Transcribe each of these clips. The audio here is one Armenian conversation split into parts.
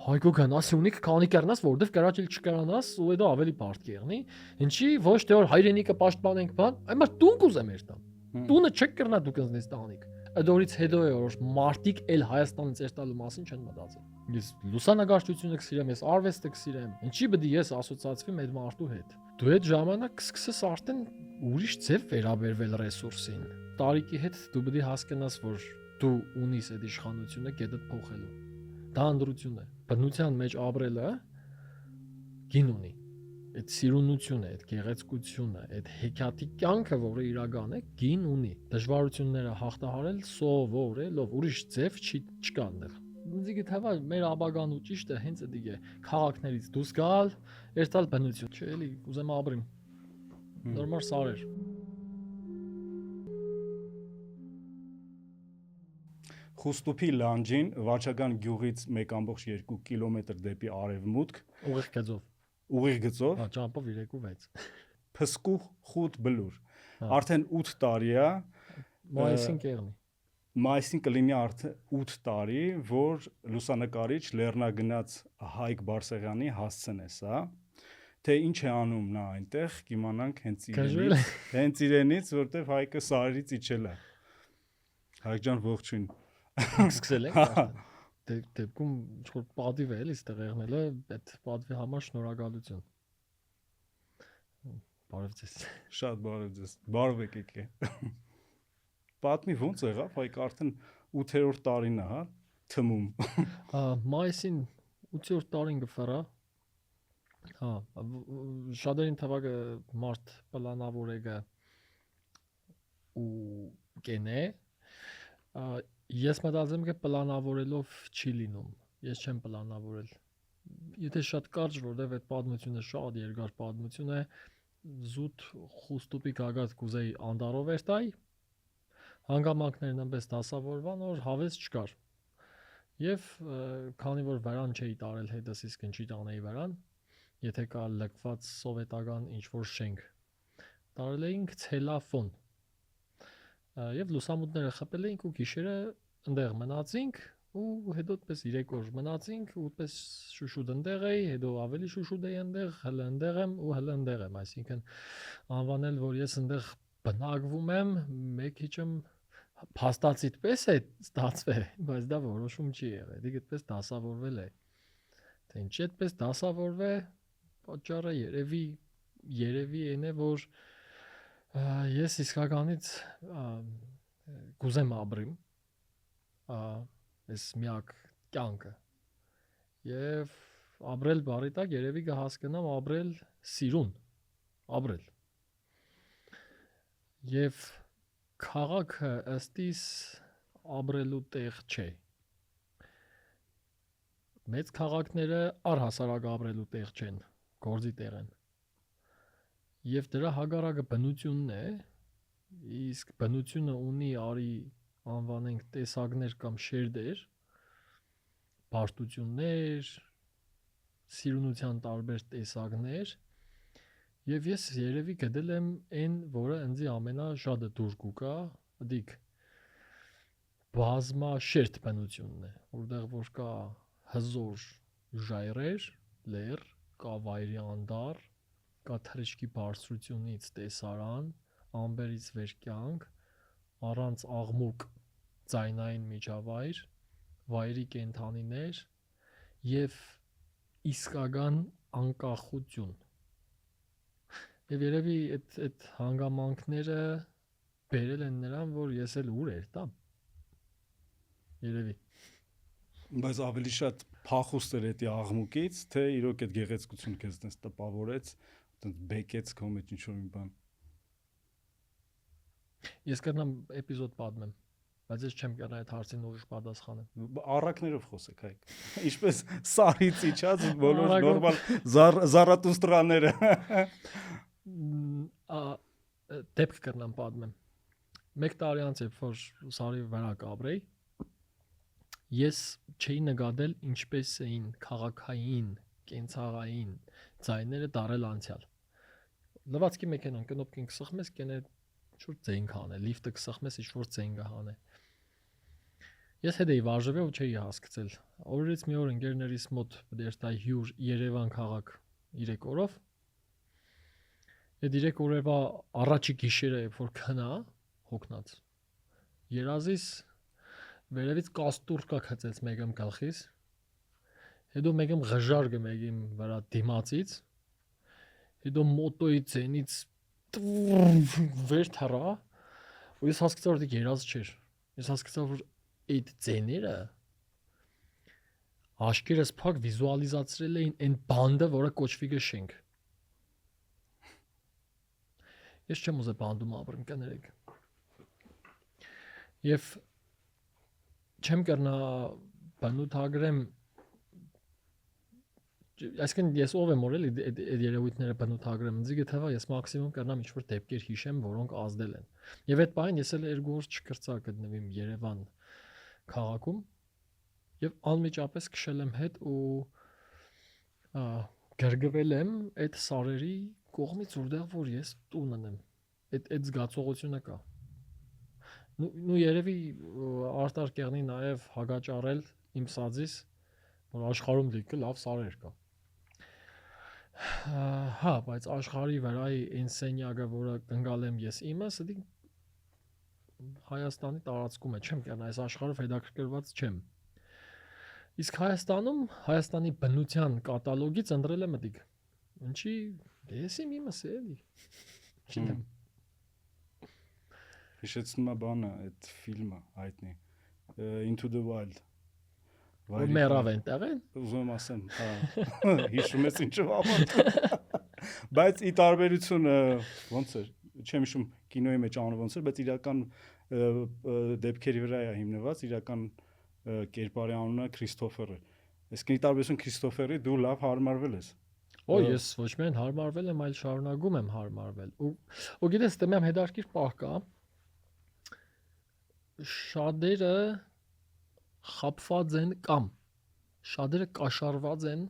Հայկական ասի ունի քանի կերնաս որովհետև կարաճել չկարանաս ու դա ավելի բարդ կերնի ինչի ոչ թե որ հայրենիքը պաշտպանենք բան այմա տուն կուզեմ երտամ տունը չեք կրնա դուք ինձ տանիք Ադորից հետո է որ մարտիկ էլ Հայաստանից երտալու մասին չեն մտածել ես լուսանկարչությունը կսիրեմ ես արվեստը կսիրեմ ինչի պետք է ես ասոցիացվեմ այդ մարդու հետ դու այդ ժամանակ կսկսես արդեն ուրիշ ձև վերաբերվել ռեսուրսին տարիքի հետ դու պետք է հասկանաս որ դու ունիս այդ իշխանությունը գետդ փոխելու դա անդրություն է բնության մեջ ապրելը գին ունի այդ սիրունությունը այդ գեղեցկությունը այդ հեքիաթի կյանքը որը իրական է գին ունի դժվարությունները հաղթահարել սովորելով ուրիշ ձև չկա այնտեղ ինձ գիտեվա մեր աբագան ու ճիշտը հենց այդ է քաղաքներից դուրս գալ երթալ բնություն չէ էլի ուզեմ ապրեմ նորմալ սարեր Խուստուփի լանջին վաճական գյուղից 1.2 կիլոմետր դեպի արևմուտք ուղիղ գծով ուղիղ գծով հա ճամփով 3.6 Փսկու խուտ բլուր արդեն 8 տարի է մայիսին կերնի մայիսին կլինի արդեն 8 տարի որ լուսանկարիչ Լեռնագնաց Հայկ Բարսեղյանի հասցնես հա թե ինչ է անում նա այնտեղ կիմանանք հենց իրենից որտեվ Հայկը սարից իջել է Հայկ ջան ողջույն սկսել ենք դեպքում ինչ-որ պատիվ է էլի ստեղ եղնելը այդ պատվի համար շնորհակալություն բարև ձեզ շատ բարև ձեզ բարև եկեք պատմի ոնց եղավ Հայկ արդեն 8-րդ տարին է հա թմում մայիսին 8-րդ տարին գֆարա հա շատերին թվակը մարտ պլանավորեգը ու կենե ես մտածեմ că պլանավորելով չի լինում ես չեմ պլանավորել եթե շատ կարճ որտեվ այդ պատմությունը շատ երկար պատմություն է զուտ խուստուպի գագաթ կուզեի անդարով էր տայ հանգամանքներն այնպես դասավորվան որ հավես չկար եւ քանի որ վրան չէի տարել հետս իսկ ինչի տանեի վրան եթե կա լքված սովետական ինչ որ շենք տարել էինք ցելաֆոն եւ լուսամուտները խփել էինք ու գիշերը այնտեղ մնացինք ու հետո այդպես 3 օր մնացինք ու այդպես շուշուտ այնտեղ էի հետո ավելի շուշուտ էի այնտեղ հələ այնտեղ եմ ու հələ այնտեղ եմ այսինքն անվանել որ ես այնտեղ բնակվում եմ մեկ քիչմ փաստացիտ պես է ստացվել բայց դա որոշում չի եղել դի այդպես դասավորվել է թե ինչ այդպես դասավորվե պատճառը երևի այն է որ ես իսկականից կուզեմ ապրեմ այս միակ կյանքը եւ ապրել բարի տակ երևի կհասկանամ ապրել սիրուն ապրել եւ քաղաքը ըստիս ապրելու տեղ չէ մեծ քաղաքները առհասարակ ապրելու տեղ չեն գործի տեղ են եւ դրա հագարակը բնությունն է իսկ բնությունը ունի արի անվանենք տեսակներ կամ շերտեր բարդություններ սիրունության տարբեր տեսակներ եւ ես երևի գտել եմ այն որը ինձ ամենաշատը դուր կուկա դիք բազմաշերտ բնությունն է որտեղ որ կա հզոր ժայռեր լեռ կա վայրի անդար կա թռիչքի բարձրությունից տեսարան ամբերից վեր կյանք առանց աղմուկ ձայնային միջավայր վայրի կենդանիներ եւ իսկական անկախություն եւ երևի այդ հանգամանքները բերել են նրան որ ես էլ ուր էր տա երևի բայց ավելի շատ փախուստ էր այդ աղմուկից թե իրոք այդ գեղեցկություն քեզ տես տպավորեց այդպես բեկեց քո մեջ ինչ որ մի բան ես կրնամ էպիզոդ պատմեմ բայց ես չեմ կարող այդ հարցին ուղիղ պատասխանել առակներով խոսեք Հայկ ինչպես սարից իջած բոլոր նորմալ զարատուստրաները դեպք կրնամ պատմեմ մեկ տարի անց երբ որ սարի վրա կապրեի ես չէի նկատել ինչպես էին քաղաքային կենցաղային ձայները դարել անցյալ լվացքի մեքենան կնոպկին կսխմես կենե ինչ որ ձեն կանե լիֆտը կսխմես ինչ որ ձեն կհանե Ես հետ էի վարժվել ու չէի հասկացել։ Օրերից մի օր ընկերներիս մոտ դերտա հյուր Երևան քաղաք 3 օրով։ Այդ 3 օրվա առաջի գիշերը երբ որ քնա հոգնած։ Երազիս վերևից կաստուրկա քծեց մեկում գլխիս։ Հետո մեկում ղժարգը մեկին վրա դիմացից։ Հետո մոտոյի ցենից վեր թռա։ Ու ես հասկացա որ դա երազ չէր։ Ես հասկացա որ այդ ցեները աշկերս փակ վիզուալիզացրել էին այն բանդը, որը կոչվի գշենք։ Ես չեմ ուզել բանդում ապրեմ կներեք։ Եվ չեմ կրնա բնութագրեմ այսինքն ես ով եմ որ էլի այդ երևույթները բնութագրեմ ինձ գտավա ես մաքսիմում կրնամ ինչ-որ դեպքեր հիշեմ, որոնք ազդել են։ Եվ այդ բանին ես էլ 2 օր չկրծա գտնվիմ Երևան քաղաքում եւ անմիջապես քշել եմ հետ ու գրգվել եմ այդ սարերի կողմից որտեղ որ ես տուն ունեմ։ Այդ զգացողությունը կա։ Նու երևի արտար կեղնի նաեւ հագաճարել իմ սազից որ աշխարհում լիքը լավ սարեր կա։ Հա, բայց աշխարհի վրայի այն սենյակը, որը կնգալ եմ ես իմս, դա Հայաստանի տարածքում է, չեմ կան այս աշխարհով հետաքրքրված չեմ։ Իսկ Հայաստանում Հայաստանի բնության կատալոգից ընտրել եմ դիք։ Ինչի ես իմս էլի։ Չգիտեմ։ Հիշեցնում եմ բանը, այդ ֆիլմը հայտնի Into the Wild։ Որ մեռավ այնտեղ են։ Ուզում եմ ասեմ, հա։ Հիշում ես ինչու ամոթ։ Բայց ի տարբերությունը ոնց էր, չեմ հիշում կինոյի մեջ անունը ոնց էր, բայց իրական դեպքերի վրա է հիմնված, իրական կերպարի անունը Քրիստոֆեր է։ Այսինքն ի տարբերություն Քրիստոֆերի դու լավ հարմարվել ես։ Օ, ես ոչ միայն հարմարվել եմ, այլ շարունակում եմ հարմարվել։ Ու գիտես, դե մեմ հետարքիր պահ կա։ Շատերը խապված են կամ շատերը կաշառված են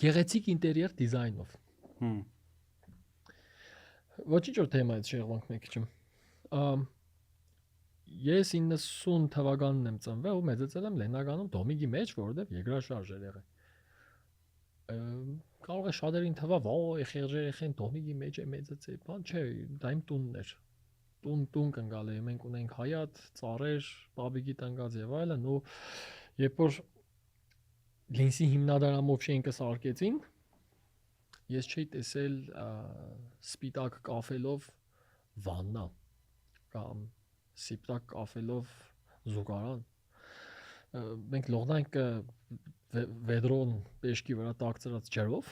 գեղեցիկ ինտերիեր դիզայնով։ Ոչինչ որ թեմայից շեղվանք մեկ քիչ։ Ես 90 թվականին եմ ծնվել ու մեծացել եմ Լեննագանում Դոմիգի մեջ, որովհետև երկրաշարժ էր եղել։ Կարող է շատերին թվա, «Ոյ, երեխեն Դոմիգի մեջ է մեծացել», բան չէ, դա իմ տունն էր։ Տուն կնգալ էի, մենք ունենք հայատ, ծառեր, բաբիկի տնկած եւ այլն, ու երբ որ Լինսի հիմնադրամով շենքը սարքեցին, ես չէի տեսել սպիտակ կաֆելով վաննա կամ սպիտակ կաֆելով զուգարան։ Մենք լողնանք վեդրոն պեշկի վրա տակցրած ջրով։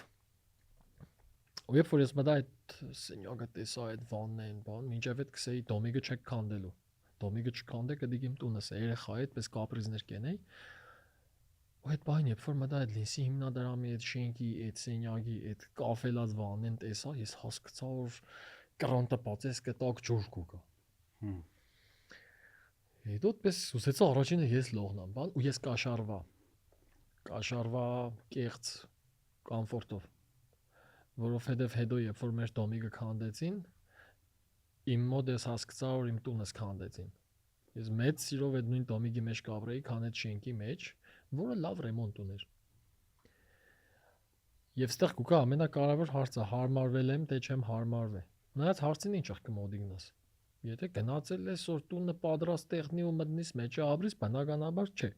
Ու երբ որ ես մտա այդ սենյակը տեսա այդ վաննեն, բան, մինչև այդ կսեի Դոմիգը չեք քանդելու։ Դոմիգը չքանդեք, դիգ իմ տունս է, երեխա այդպես կապրիզներ կենեի։ Ու այդ բան երբ որ մտա այդ Լինսի հիմնադրամի այդ շենքի, այդ սենյակի, այդ կաֆելած վաննեն տեսա, ես հասկացա որ կրանտը բացես կտակ ջուր կուկա։ Հետո դպես ուսեցա առաջինը ես լողնամ, բան, ու ես կաշարվա կեղծ կոմֆորտով, որովհետև հետո երբ որ մեր Դոմիգը քանդեցին, իմ մոտ ես հասկացա որ իմ տունս քանդեցին։ Ես մեծ սիրով այդ նույն Դոմիգի մեջ կապրեի, քան այդ շենքի մեջ, որը լավ ռեմոնտ ուներ։ Եվ ստեղ կուկա ամենակարևոր հարցը հարմարվել եմ, թե չեմ հարմարվել։ Նայած հարցին ինչ կմոդիգնաս։ Եթե գնացել ես որ տունը պատրաստ տեղնի ու մտնիս մեջը ապրիս, բնականաբար չէ։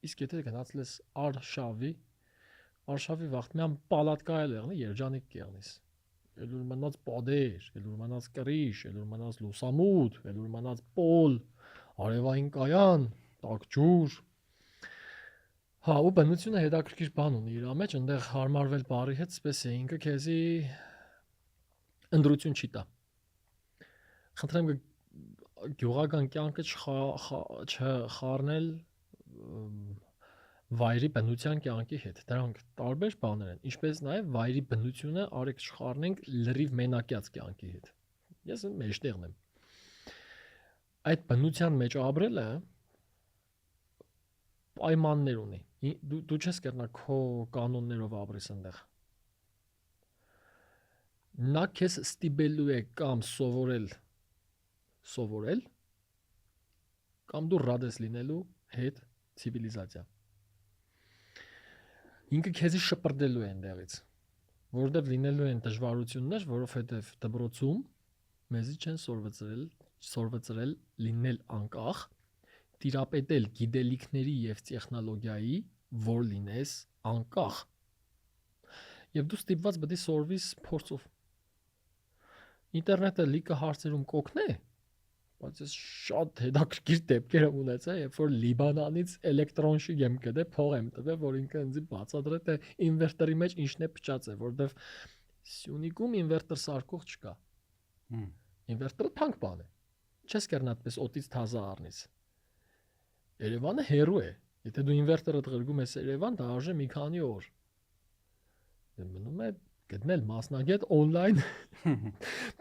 Իսկ եթե գնացել ես Արշավի վաղտյան պալատկա էլ եղնի, երջանիկ կեղնիս։ Ելուր մնաց պատեր, ելուր մնաց կրիշ, ելուր մնաց լուսամուտ, ելուր մնաց պոլ, արևային կայան, տաք ջուր։ Հա, ու բնությունը հետաքրքիր բան ունի իր մեջ, այնտեղ հարմարվել բարի հետ, սպես է ինքը քեզի ընդրություն չի տա։ Խնդրեմ գյուղական կյանքը չխառնել վայրի բնության կյանքի հետ։ Դրանք տարբեր բաներ են, ինչպես նաև վայրի բնությունը արեք չխառնենք լրիվ մենակյաց կյանքի հետ։ Ես մեջտեղն եմ։ Այդ բնության մեջ ապրելը պայմաններ ունի։ Դու չես կրնա քո կանոններով ապրես այնտեղ։ Նա քեզ ստիպելու է կամ սովորել, կամ դու ռադ ես լինելու հետ ցիվիլիզացիա։ Ինքը քեզի շպրտելու է այնտեղից, որովհետև լինելու են դժվարություններ, որովհետև դպրոցում մեզի չեն սորվծրել լինել անկախ, տիրապետել գիտելիքների եւ տեխնոլոգիայի, որ լինես անկախ։ Եվ դու ստիպված պետք է սորվիս փորձով։ Ինտերնետը լիքը հարցերում կօգնե, բայց ես շատ հետաքրքիր դեպքեր եմ ունեցել, երբ որ Լիբանանից էլեկտրոնշիկ եմ գտել, փող եմ տվել, որ ինքը ինձ բացատրել թե ինվերտորի մեջ ինչն է փչած է, որովհետև Սյունիքում ինվերտոր սարքող չկա։ Ինվերտորը թանկ բան է։ Չես կերնա այդպես օտից թազա առնես։ Երևանը հեռու է։ Եթե դու ինվերտորը ղրգում ես Երևան, դա արժե մի քանի օր։ Դե մնում է գտնել մասնագետ on-line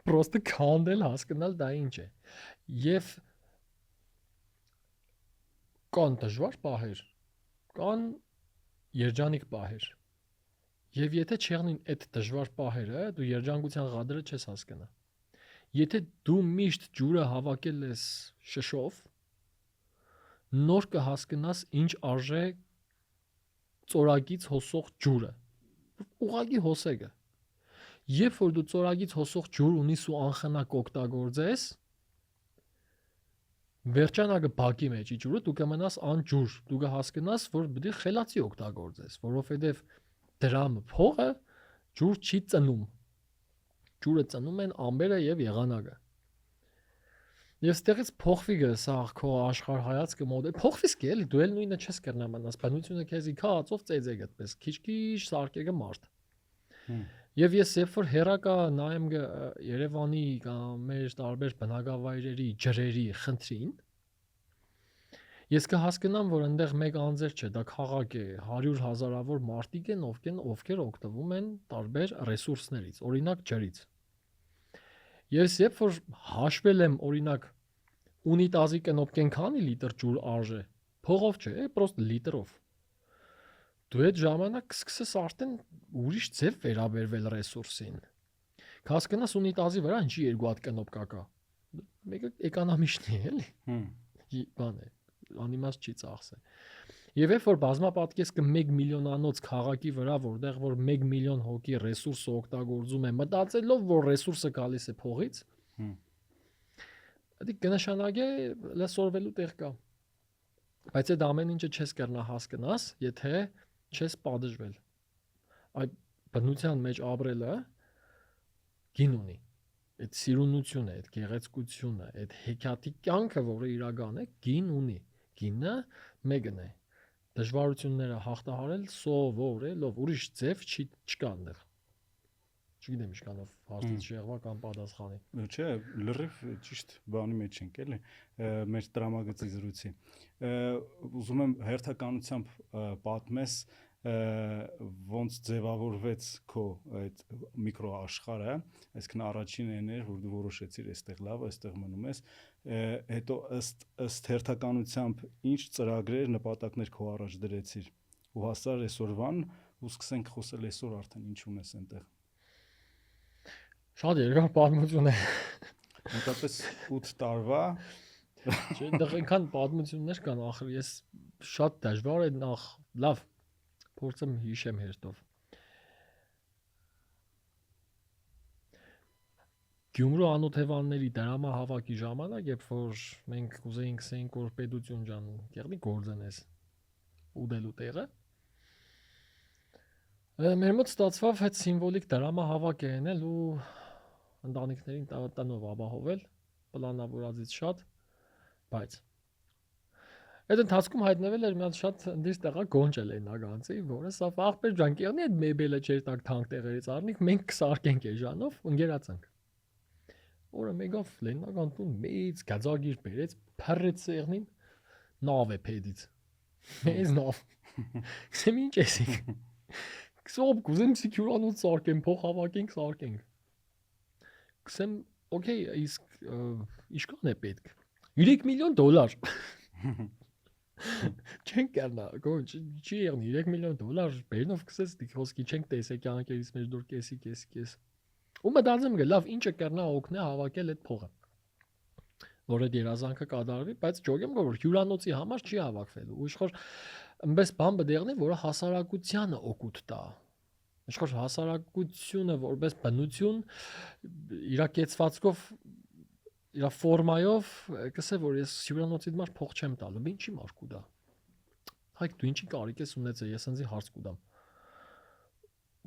պրոստը քանդել, հասկանալ դա ինչ է։ Եվ կան դժվար պահեր, կան երջանիկ պահեր։ Եվ եթե չեղնին այդ դժվար պահերը, դու երջանկության ղադրը չես հասկանա։ Եթե դու միշտ ջուրը հավաքել ես շշով, նոր կհասկանաս ինչ արժե ծորագից հոսող ջուրը։ Ուղղակի հոսեգը։ Երբ որ դու ծորագից հոսող ջուր ունիս ու անխնակ օգտագործես, վերջանագը բակի մեջ ջուրը դու կմնաս անջուր, դու կհասկանաս, որ պետք է խելացի օգտագործես, որովհետև դրամը փողը ջուր չի ծնում։ Ջուրը ծնում են ամբերը եւ եղանակը։ Եվ ստեղից փոխվի գը սա քո աշխարհայացքը մոդել փոխվի սկի էլի դու էլ նույնը չես կրնա մնաս բնությունը քեզի քածով ծեծեգ այդպես քիչ-քիչ սարքեգը մարդ։ Եվ ես երբ որ հերակա նայեմ Երևանի կամ մեր տարբեր բնակավայրերի ջրերի խնդրին, ես կհասկանամ, որ այնտեղ մեկ անձեր չէ, դա քաղաք է, 100 հազարավոր մարդիկ են, ովքեր օգտվում են տարբեր ռեսուրսներից, օրինակ ջրից։ Ես երբ որ հաշվել եմ օրինակ ունիտազի կնոպկեն քանի լիտր ջուր արժե, փողով չէ, պրոստ լիտրով։ Դու այդ ժամանակ կսկսես արդեն ուրիշ ձև վերաբերվել ռեսուրսին։ Կհասկանաս ունիտազի վրա ինչի 2 հատ կնոպկա կա։ Մեկը էկոնոմիչն է, էլի։ Բան է, անիմաստ չի ծախսել։ Եվ երբ որ բազմապատկես կը 1 միլիոնանոց քաղաքի վրա, որտեղ որ 1 միլիոն հոգի ռեսուրսը օգտագործում է, մտածելով, որ ռեսուրսը գալիս է փողից, դա կնշանակե լսորվելու տեղ կա։ Բայց այդ ամեն ինչը չես կրնա հասկանաս, եթե չես պատժվել։ Այդ բնության մեջ ապրելը գին ունի։ Այդ սիրունությունը, այդ գեղեցկությունը, այդ հեքիաթի կյանքը, որը իրական է, գին ունի։ Գինը մեկն է։ Դժվարությունները հաղթահարել սովորելով, ուրիշ ձև չկա այնտեղ։ Չգիտեմ ինչքանով հարցից շեղվա կամ պատասխանի։ Չէ, լրիվ ճիշտ բանի մեջ ենք, էլի, մեր տրամագծի զրույցի։ Ուզում եմ հերթականությամբ պատմես ոնց ձևավորվեց քո այդ միկրոաշխարհը, այսինքն առաջինն էր, որ դու որոշեցիր այստեղ լավ, այստեղ մնում ես, հետո ըստ հերթականությամբ ինչ ծրագրեր, նպատակներ քո առաջ դրեցիր ու հասար այսօրվան ու սկսենք խոսել այսօր արդեն ինչ ունես այնտեղ։ Շատ երկար պատմություն է։ Մոտավորապես 8 տարվա։ Չէ, այնտեղ այնքան պատմություններ կան, ախր ես շատ դժվար է նախ լավ փորձեմ հիշեմ հերթով։ Գյումրու անօթևանների դրամահավաքի ժամանակ, երբ որ մենք կուզեինք ասենք, որ պետություն ջան, եղնի գործենես ուդելու տեղը, մեր մոտ ստացվավ այդ սիմվոլիկ դրամահավաք է ենել ու ընտանիքներին տնով ապահովել, պլանավորածից շատ, բայց այդ ընթացքում հայտնվել էր մի հատ շատ ընդիր տեղա գոնջ Լեննագանցի, որը սա ախպեր ջան, կերնի այդ մեբելը չեր տակ թանկ տեղերից առնիք, մենք կսարքենք էժանով ու ընկերացանք։ Օրը մեկով Լեննագան տուն մեծ գազագիր բերեց, փռեց սեղնին, նավ է փեդից։ Մեծ նավ։ Քսեմ ինչ էսիկ։ Քսոբ կուզեմ սիքյուրանոց սարքեմ, փող հավաքենք, սարքենք։ Քսեմ, օքեյ, իսկ ինչքան է պետք։ $3 միլիոն։ Չենք կերնա, չի եղնի $3 միլիոն բերնով կսես դիքոսկի չենք տեսեք կյանքերից մեջ դուր կեսի։ Ու մտածեմ գա լավ ինչը կերնա օգնե հավաքել այդ փողը։ որ այդ երազանքը կատարվի, բայց ջոգ եմ գոր որ հյուրանոցի համար չի հավաքվելու։ Ու իշխոր այնպես բան բդեղնի, որը հասարակությանը օգուտ տա։ Իշխոր հասարակությունը որպես բնություն իր կեցվածքով իր ֆորմայով կսե որ ես հյուրանոցի դմար փող չեմ տալու, ինչի մարկու դա։ Հայք դու ինչի կարիք ես ունեցել, ես ինձ հարց կուտամ։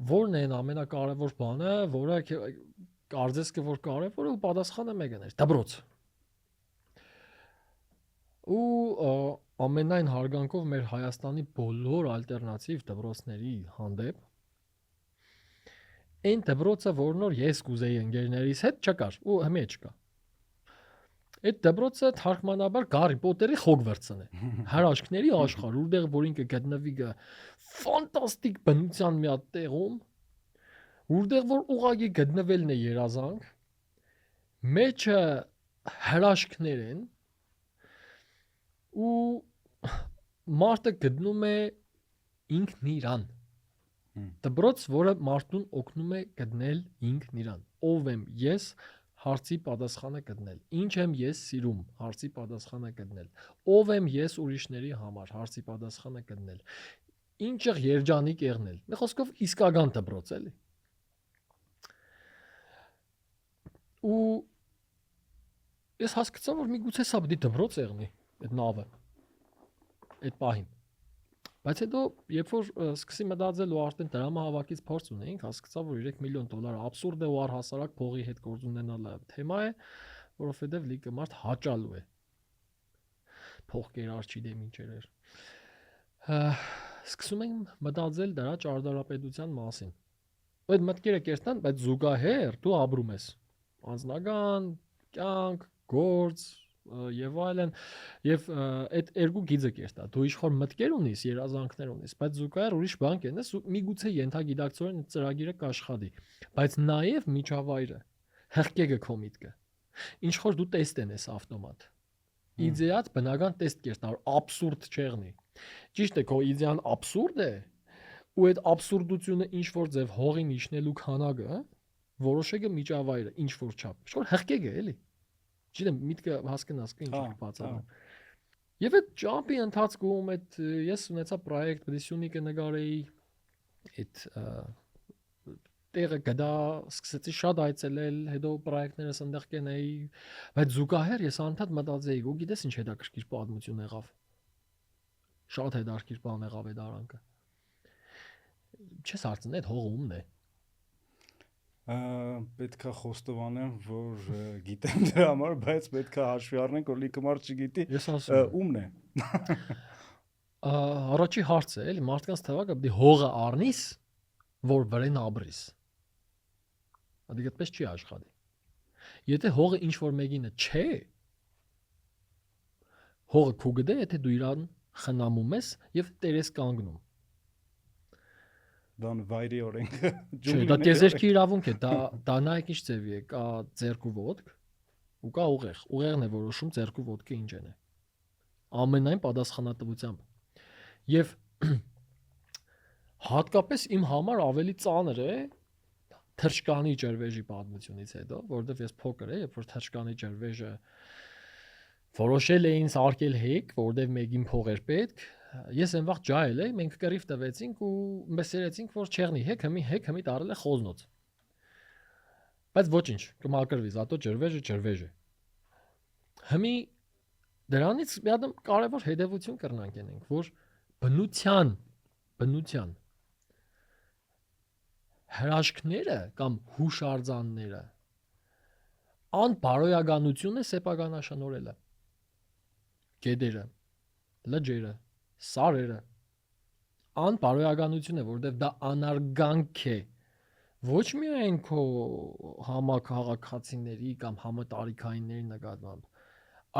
Որն է ամենակարևոր բանը, որը կարծես કે որ կարևորը ու պատասխանը մեկն էր՝ դպրոց։ Ու ամենայն հարգանքով մեր Հայաստանի բոլոր ալտերնատիվ դպրոցների հանդեպ այն դպրոցը, որն որ ես կուզեի ընկերներիս հետ չկար ու հիմա չկա։ Այդ դպրոցը թարգմանաբար Գարի Պոտերի Հոգվարտսն է։ Հրաշքների աշխարհ, որտեղ որ ինքը գտնվի ֆանտաստիկ բնության մի հատ տեղում, որտեղ որ ուղղակի գտնվելն է երազանք, մեջը հրաշքներ են ու մարդը գտնում է ինքն իրան։ Դպրոց, որը մարդուն օգնում է գտնել ինքն իրան։ Ով եմ ես հարցի պատասխանը գտնել։ Ինչ եմ ես սիրում հարցի պատասխանը գտնել։ Ով եմ ես ուրիշների համար հարցի պատասխանը գտնել։ Ինչեղ երջանիկ եղնել։ Մի խոսքով իսկական դպրոց էլի։ Ու ես հասկացա որ միգուցե սա պետք է դպրոց եղնի այդ նավը։ Այդ պահին։ Բայց հետո երբ որ սկսի մտածել ու արդեն դրամահավաքից փորձ ունեինք, հասկացա որ $3 միլիոն աբսուրդ է ու առհասարակ փողի հետ գործ ունենալը թեմա է, որովհետև լիքը մարդ հաճալու է։ Փող կերար չի դեմ ինչեր էր։ Սկսում ենք մտածել դրա ճարտարապետության մասին։ Այդ մտքերը կերտան, բայց զուգահեռ դու ապրում ես։ Անձնական կյանք, գործ եւ այլն եւ այդ երկու գիծը կերտա դու իշխոր մտքեր ունես երազանքներ ունես բայց զուգահեռ ուրիշ բան կենես ու միգուցե ենթագիտակցորեն ծրագիրը կաշխատի բայց նաեւ միջավայրը հղկեգը քո միտքը ինչքոր դու տեստեն ես ավտոմատ իդեատ բնական տեստ կերտա աբսուրդ չեղնի ճիշտ է քո իդեան աբսուրդ է ու այդ աբսուրդությունը ինչ որ ձև հողին իջնելու քանակը որոշեգը միջավայրը ինչ որ չափ շոր հղկեգը էլի Չգիտեմ, միտքը հասկանաս ինչ է բացառում։ Եվ այդ ճամփի ընթացքում այդ ես ունեցա պրոյեկտ, բդիսյունիկը նկարեի, այդ տեղը գտա, սկսեցի շատ այցելել, հետո պրոյեկտներս այնտեղ կենեի, բայց զուգահեռ ես անդադ մտածեի, ու գիտես ինչ հետաքրքիր պատմություն եղավ։ Շատ հետաքրքիր բան եղավ այդ արանքը։ Չես հարցնի, այդ հողը ումն է։ Պետքա խոստովանեմ, որ գիտեմ դրա համար, բայց պետքա հաշվի առնենք, որ լիքը մարդ չգիտի ումն է։ Առաջի հարցը, էլի մարդկանց թվակը պետք է հողը առնիս, որ վրեն ապրիս։ Ադի այդպես չի աշխատի։ Եթե հողը ինչ որ մեկինը չէ, հողը քու գտե, եթե դու իրան խնամում ես եւ տերես կանգնում։ Դան վայրի օրենքը Չէ, դա տեզերքի իրավունք է, դա նայեք ինչ ձևի է, կա ձերքու ոտք ու կա ուղեղ։ Ուղեղն է որոշում ձերքու ոտքը ինչ է։ Ամենայն պատասխանատվությամբ։ Եվ հատկապես իմ համար ավելի ծանր է թրջկանի ջրվեժի պատմությունից հետո, որովհետև ես փոքր եմ, երբ որ թրջկանի ջրվեժը որոշել էին սարքել հեկ, որովհետև մեկին փող էր պետք, ես այն վաղ ջայել էի, մենք կռիվ տվեցինք ու մեզ սերեցինք, որ չեղնի հեկ հմի տարել է խոզնոց։ Բայց ոչինչ, կմակրվի, զատո ջրվեժը։ Հմի դրանից մի հատ կարևոր հետևություն կրնանք ենենք, որ բնության հրաշքները կամ հուշարձանները անբարոյականություն է սեփականաշնորհելը։ Գետերը, լճերը, սարերը անբարոյականություն է, որովհետև դա անարգանք է ոչ միայն քո համակարգացիների կամ համատարիքայինների նկատմամբ,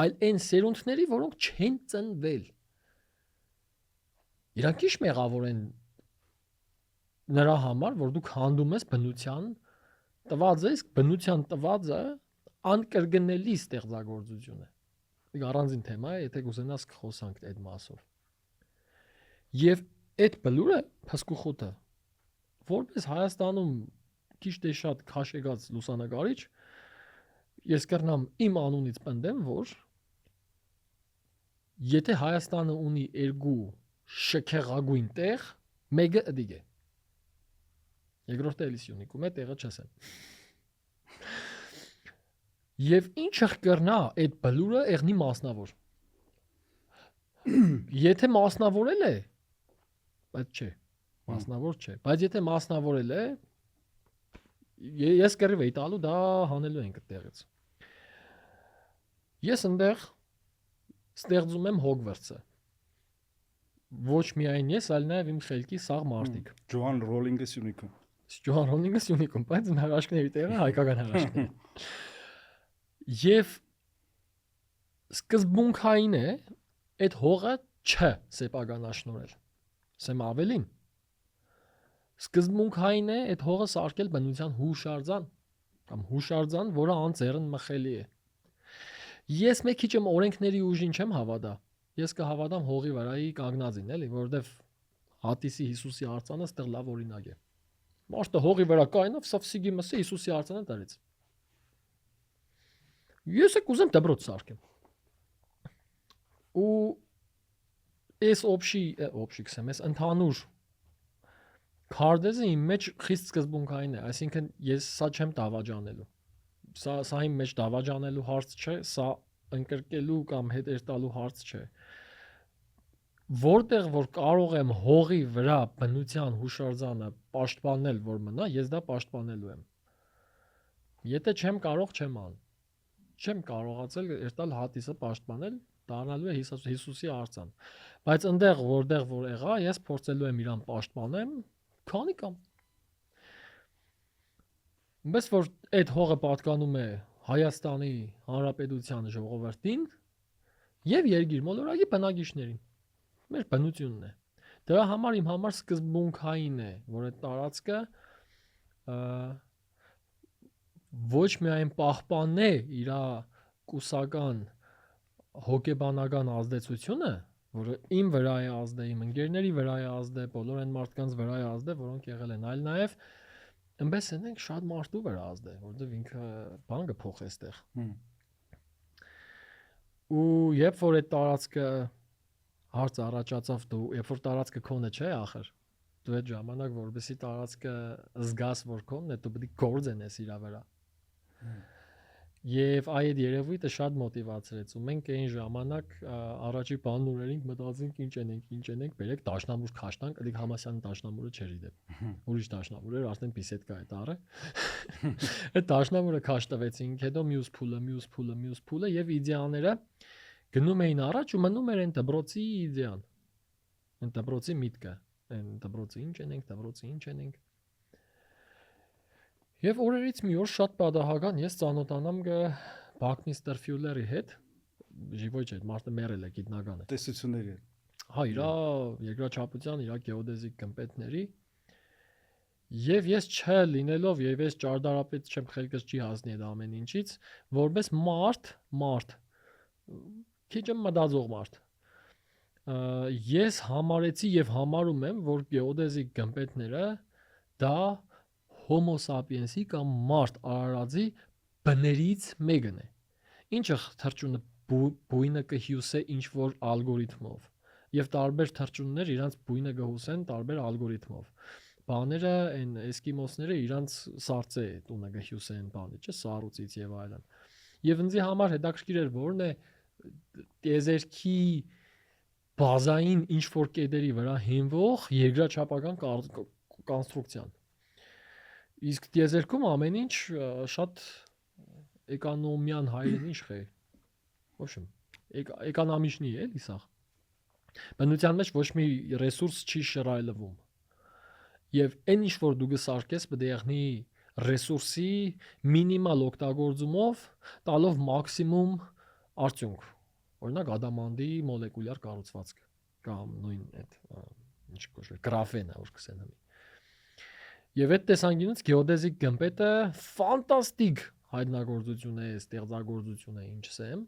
այլ այն սերունդների, որոնք չեն ծնվել։ Իրանք ինչ մեղավոր են նրա համար, որ դու քանդում ես բնության տված ես, բնության տվածը անկրկնելի ստեղծագործություն է։ Մի առանձին թեմա է, եթե կուզենաս կխոսանք այդ մասով։ Եվ այդ բլուրը փսկուխոթը որպես Հայաստանում քիչ թե շատ քաշեգած լուսանկարիչ ես կրնամ իմ անունից պնդեմ, որ եթե Հայաստանը ունի երկու շքեղագույն տեղ, մեկը ըդիգ է։ Երկրորդը էլի Սյունիքում է, տեղը չասեմ։ Եվ ինչը կրնա այդ բլուրը եղնի մասնավոր։ Եթե մասնավորել է, բայց չէ, մասնավոր չէ, բայց եթե մասնավորել է, ես կռիվ էի տալու, դա հանելու ենք այդտեղից։ Ես այնտեղ ստեղծում եմ Հոգվարցը։ Ոչ միայն ես, այլ նաև իմ խելքի սաղ մարդիկ։ Ջոան Ռոլինգը Սյունիքում։ Ջոան Ռոլինգը Սյունիքում, բայց իմ հրաշքների տեղը հայկական հրաշքներ։ Եվ սկզբունքային է այդ հողը սեպագանաշնորել։ Սեմ ավելին։ Սկզբունքային է այդ հողը սարքել բնության հուշարձան կամ հուշարձան, որը անձեռն մխելի է։ Ես մեկ քիչ օրենքների ուժին չեմ հավատա։ Ես կհավատամ հողի վրայի կանգնածին, էլի, որովհետև Հատիսի Հիսուսի արձանը ստեղ լավ օրինակ է։ Մարդը հողի վրա կայնով սավսիգի մսը Հիսուսի արձանը դարեց։ Ես կուզեմ դպրոց սարքեմ։ Ու այս օբշի կսեմ, այս ընդհանուր քարտեզը իմ մեջ խիստ սկզբունքային է, այսինքն ես սա չեմ դավաճանելու։ Սա իմ մեջ դավաճանելու հարց չէ, սա ընկրկելու կամ հետերտալու հարց չէ։ Որտեղ որ կարող եմ հողի վրա բնության հուշարձանը պաշտպանել, որ մնա, ես դա պաշտպանելու եմ։ Եթե չեմ կարող, չեմ ան։ Չեմ կարողացել երտալ Հատիսը պաշտպանել, դառնալու է Հիսուսի արձան։ Բայց այնտեղ որտեղ որ եղա, ես փորձելու եմ իրան պաշտպանեմ, քանի կամ։ Բայց որ այդ հողը պատկանում է Հայաստանի Հանրապետության ժողովրդին եւ երկիր մոլորակի բնակիչներին։ Մեր բնությունն է։ Դրա համար իմ համար սկզբունքային է, որ այդ տարածքը ոչ միայն պահպանե իր կուսական հոգեբանական ազդեցությունը, որը իմ վրա է ազդե, իմ ընկերների վրա է ազդե, բոլոր այն մարդկանց վրա է ազդե, որոնք եղել են, այլ նաև այնպես ենք շատ մարդու վրա ազդե, որովհետև ինքը բան կփոխի այստեղ։ Ու երբ որ այդ տարածքը հարց առաջացավ դու, երբ որ տարածքը քոնը չէ, ախր դու այդ ժամանակ որովհետեւ տարածքը զգաս որ քոնն է, դու պետք է գործենես իր վրա։ Եվ այդ երևույթը շատ մոտիվացրեց ու մենք այն ժամանակ առաջի բանն ունենք մտածենք ինչ ենք, բերեք դաշնամուր քաշտանք, դիք Համասյանի դաշնամուրը չէր իդեպ։ Ուրիշ դաշնամուր էր, արդեն բիսեդկա է տառը։ Այդ դաշնամուրը քաշտվեցինք, հետո մյուս փուլը եւ իդեաները գնում էին առաջ ու մնում էր այն դպրոցի իդեան։ Այն դպրոցի միտքը, այն դպրոցի ինչ ենք։ Եվ օրերից մի օր շատ պատահական ես ծանոթանամ Բաքմիստր Ֆյուլերի հետ, ոչ այդ մարդը մեռել է գիտնականը։ Տեսությունների։ Հա, իր երկրաչափության, իր գեոդեզիկ գմպետների։ Եվ ես չլինելով եւ ես ճարտարապետ չեմ, խելքս չի հասնի այդ ամեն ինչից, որպես մարդ քիչ մտածող մարդ։ Ես համարեցի եւ համարում եմ, որ գեոդեզիկ գմպետները դա Homo sapiens-ի կամ մարդ արարածի բներից մեկն է։ Ինչը թռչունը բույնը կհյուսե ինչ որ ալգորիթմով եւ տարբեր թռչուններ իրանց բույնը կհուսեն տարբեր ալգորիթմով։ Բաները այն էսկիմոսները իրանց սարծե տունը կհյուսեն բանը, չէ, սառուծից եւ այլն։ Եվ ինձ համար հետաքրքիր էր որն է տեզերքի բազային ինչ որ կետերի վրա հիմնվող երկրաչափական կոնստրուկցիան։ Իսկ տիեզերքում ամեն ինչ շատ էկոնոմիան հայերեն ինչ է։ Ոչ եմ, էկոնոմիչնի է, էլի սա։ Բնության մեջ ոչ մի ռեսուրս չի շռայլվում։ Եվ այն ինչ որ դու գսարկես պետք է եղնի ռեսուրսի մինիմալ օգտագործումով, տալով մաքսիմում արդյունք։ Օրինակ ադամանդի մոլեկուլյար կառուցվածք կամ նույն այդ ինչ կոչվի գրաֆենը, որ կսեն հմի։ Եվ այդ տեսանկյունից գեոդեզիկ գմպետը ֆանտաստիկ հայտնագործություն է, ստեղծագործություն է, ինչ ասեմ,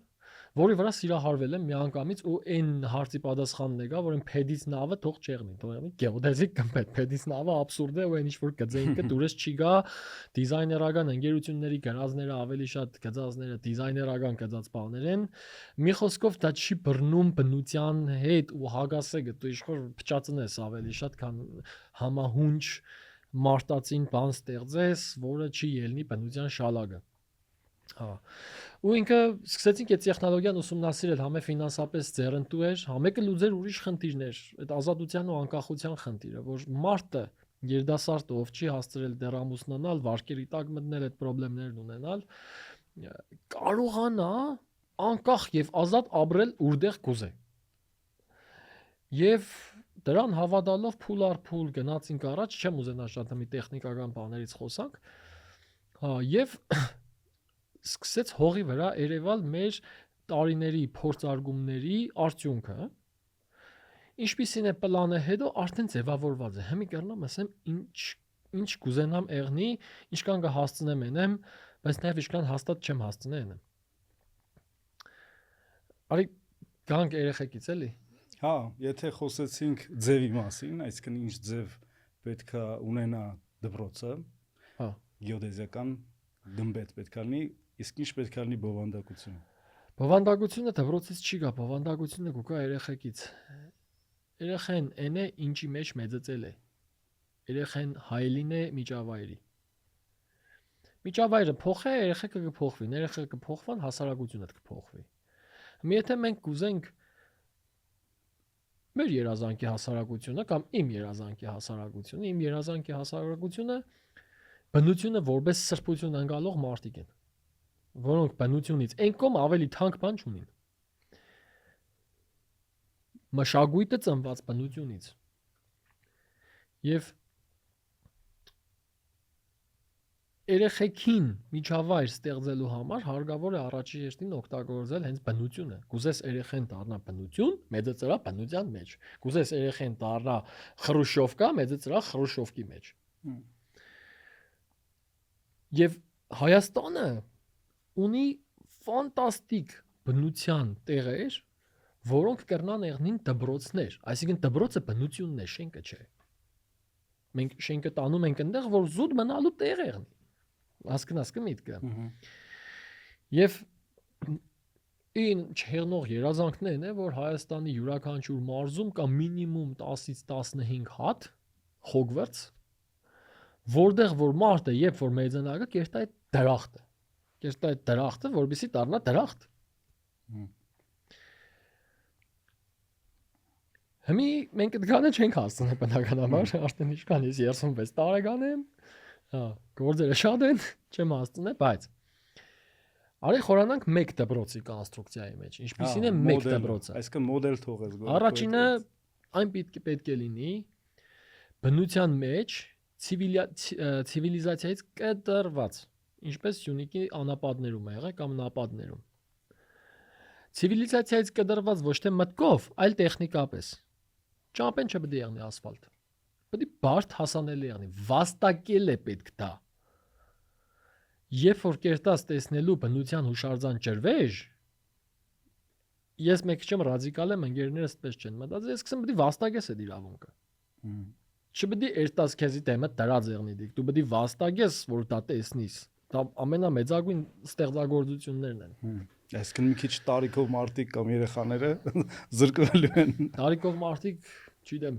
որի վրա սիրահարվել եմ միանգամից ու այն հարցի պատասխանն եկա, որ այն փեդից նավը թող չեղնի, թող եղնի գեոդեզիկ կմպետ, փեդից նավը абսուրդ է ու այն ինչ որ գծեինքը դուրս չի գա, դիզայներական ընկերությունների գնացները ավելի շատ գծածները դիզայներական գծած բաներ են։ Մի խոսքով դա չի բռնում բնության հետ ու հագասեգը դու իշխոր փճացնես ավելի շատ, քան համահունչ մարտածին բան ստեղծես, որը չի ելնի բնության շալակը։ Հա։ Ու ինքը սկսեցինք այդ տեխնոլոգիան ուսումնասիրել, համե ֆինանսապես ձեռնտու էր, համեկը լուծեր ուրիշ խնդիրներ, այդ ազատության ու անկախության խնդիրը, որ մարդը երիտասարդը ով չի հասցրել դեռ ամուսնանալ, վարկերի տակ մտնել, այդ խնդիրներն ունենալ, կարողանա անկախ եւ ազատ ապրել որտեղ կուզե։ Եվ դրան հավատալով փուլ առ փուլ գնացինք առաջ, չեմ ուզենա շատ մի տեխնիկական բաներից խոսանք, հա, եւ սկսեց հողի վրա երևալ մեր տարիների փորձարկումների արդյունքը, ինչպիսին է պլանը հետո արդեն ձևավորված է։ Հիմա կերնամ ասեմ ինչ կուզենամ եղնի, ինչքան կհասցնեմ ենեմ, բայց նաեւ ինչքան հաստատ չեմ հասցնե ենեմ։ Արի գանք երեխեքից էլի։ Հա, եթե խոսեցինք ձևի մասին, այսինքն ինչ ձև պետքա ունենա դպրոցը, հա, գեոդեզիական գմբեթ պետքա լինի, իսկ ինչ պետքա լինի բովանդակությունը։ Բովանդակությունը դպրոցից չի գա, բովանդակությունը կգա երեխեքից։ Երեխեն այն է, ինչի մեջ մեծացել է։ Երեխեն հայելին է միջավայրի։ Միջավայրը փոխե, երեխեքը կփոխվի, երեխեքը կփոխվան, հասարակությունը կփոխվի։ Մի եթե մենք կուզենք մեր երազանքի հասարակությունը կամ իմ երազանքի հասարակությունը բնությունը որպես սրբություն ընկալող մարդիկ են, որոնք բնությունից այն կողմ ավելի թանկ բան չունին։ Մշակույթը ծնված բնությունից։ Եվ երեխեքին միջավայր ստեղծելու համար հարկավոր է առաջի հերթին օգտագործել հենց բնությունը։ Կուզես երեխեն դառնա բնություն, մեծացրա բնության մեջ։ Կուզես երեխեն դառնա խրուշովկա, մեծացրա խրուշովկի մեջ։ Եվ Հայաստանը ունի ֆանտաստիկ բնության տեղեր, որոնք կրնան եղնին դպրոցներ, այսինքն դպրոցը բնությունն է, շենքը չէ։ Մենք շենքը տանում ենք այնտեղ, որ զուտ մնալու տեղ եղնի։ Հասկնա միտքը։ Եվ ին չհերնող երազանքներն է, որ Հայաստանի յուրաքանչյուր մարզում կա մինիմում 10-ից 15 հատ Հոգվարts, որտեղ որ մարդը երբ որ մեծանա կերտա այդ դրախտը։ Կերտա այդ դրախտը, որովհետեւ դառնա դրախտ։ Հիմի մենք այդ գանը չենք հասցնել բնականաբար, արդեն ինչքան ես 36 տարեկան եմ, հա, գործերը շատ են, չեմ հասցնել, բայց արի խորանանք մեկ դպրոցի կոնստրուկցիայի մեջ, ինչպիսին է մեկ դպրոցը։ Այսինքն մոդել թողես գոր։ Առաջինը այն պետք է լինի բնության մեջ ցիվիլիզացիայից կտրված, ինչպես Սյունիքի անապատներում է եղել կամ նապատներում։ Ցիվիլիզացիայից կտրված ոչ թե մտքով, այլ տեխնիկապես։ Ճամփեն չպետք է եղնի ասֆալտ։ Պետք է բարդ հասանելի եղնի, վաստակել է պետք դա։ Երբ որ կերտած տեսնելու բնության հուշարձան ջրվեժ, ես մեկ չեմ ռադիկալ եմ, ընկերներս այդպես չեն մտածել, ես սկսեմ պետք է վաստակես այդ իրավունքը։ Չպետք է երտած քեզի դեմը դրած եղնի դիք, դու պետք է վաստակես, որ դա տեսնիս։ Դա ամենամեծագույն ստեղծագործություններն են։ Այսինքն մի քիչ տարիքով մարդիկ կամ երեխաները զրկվելու են։ Տարիքով մարդիկ, չգիտեմ,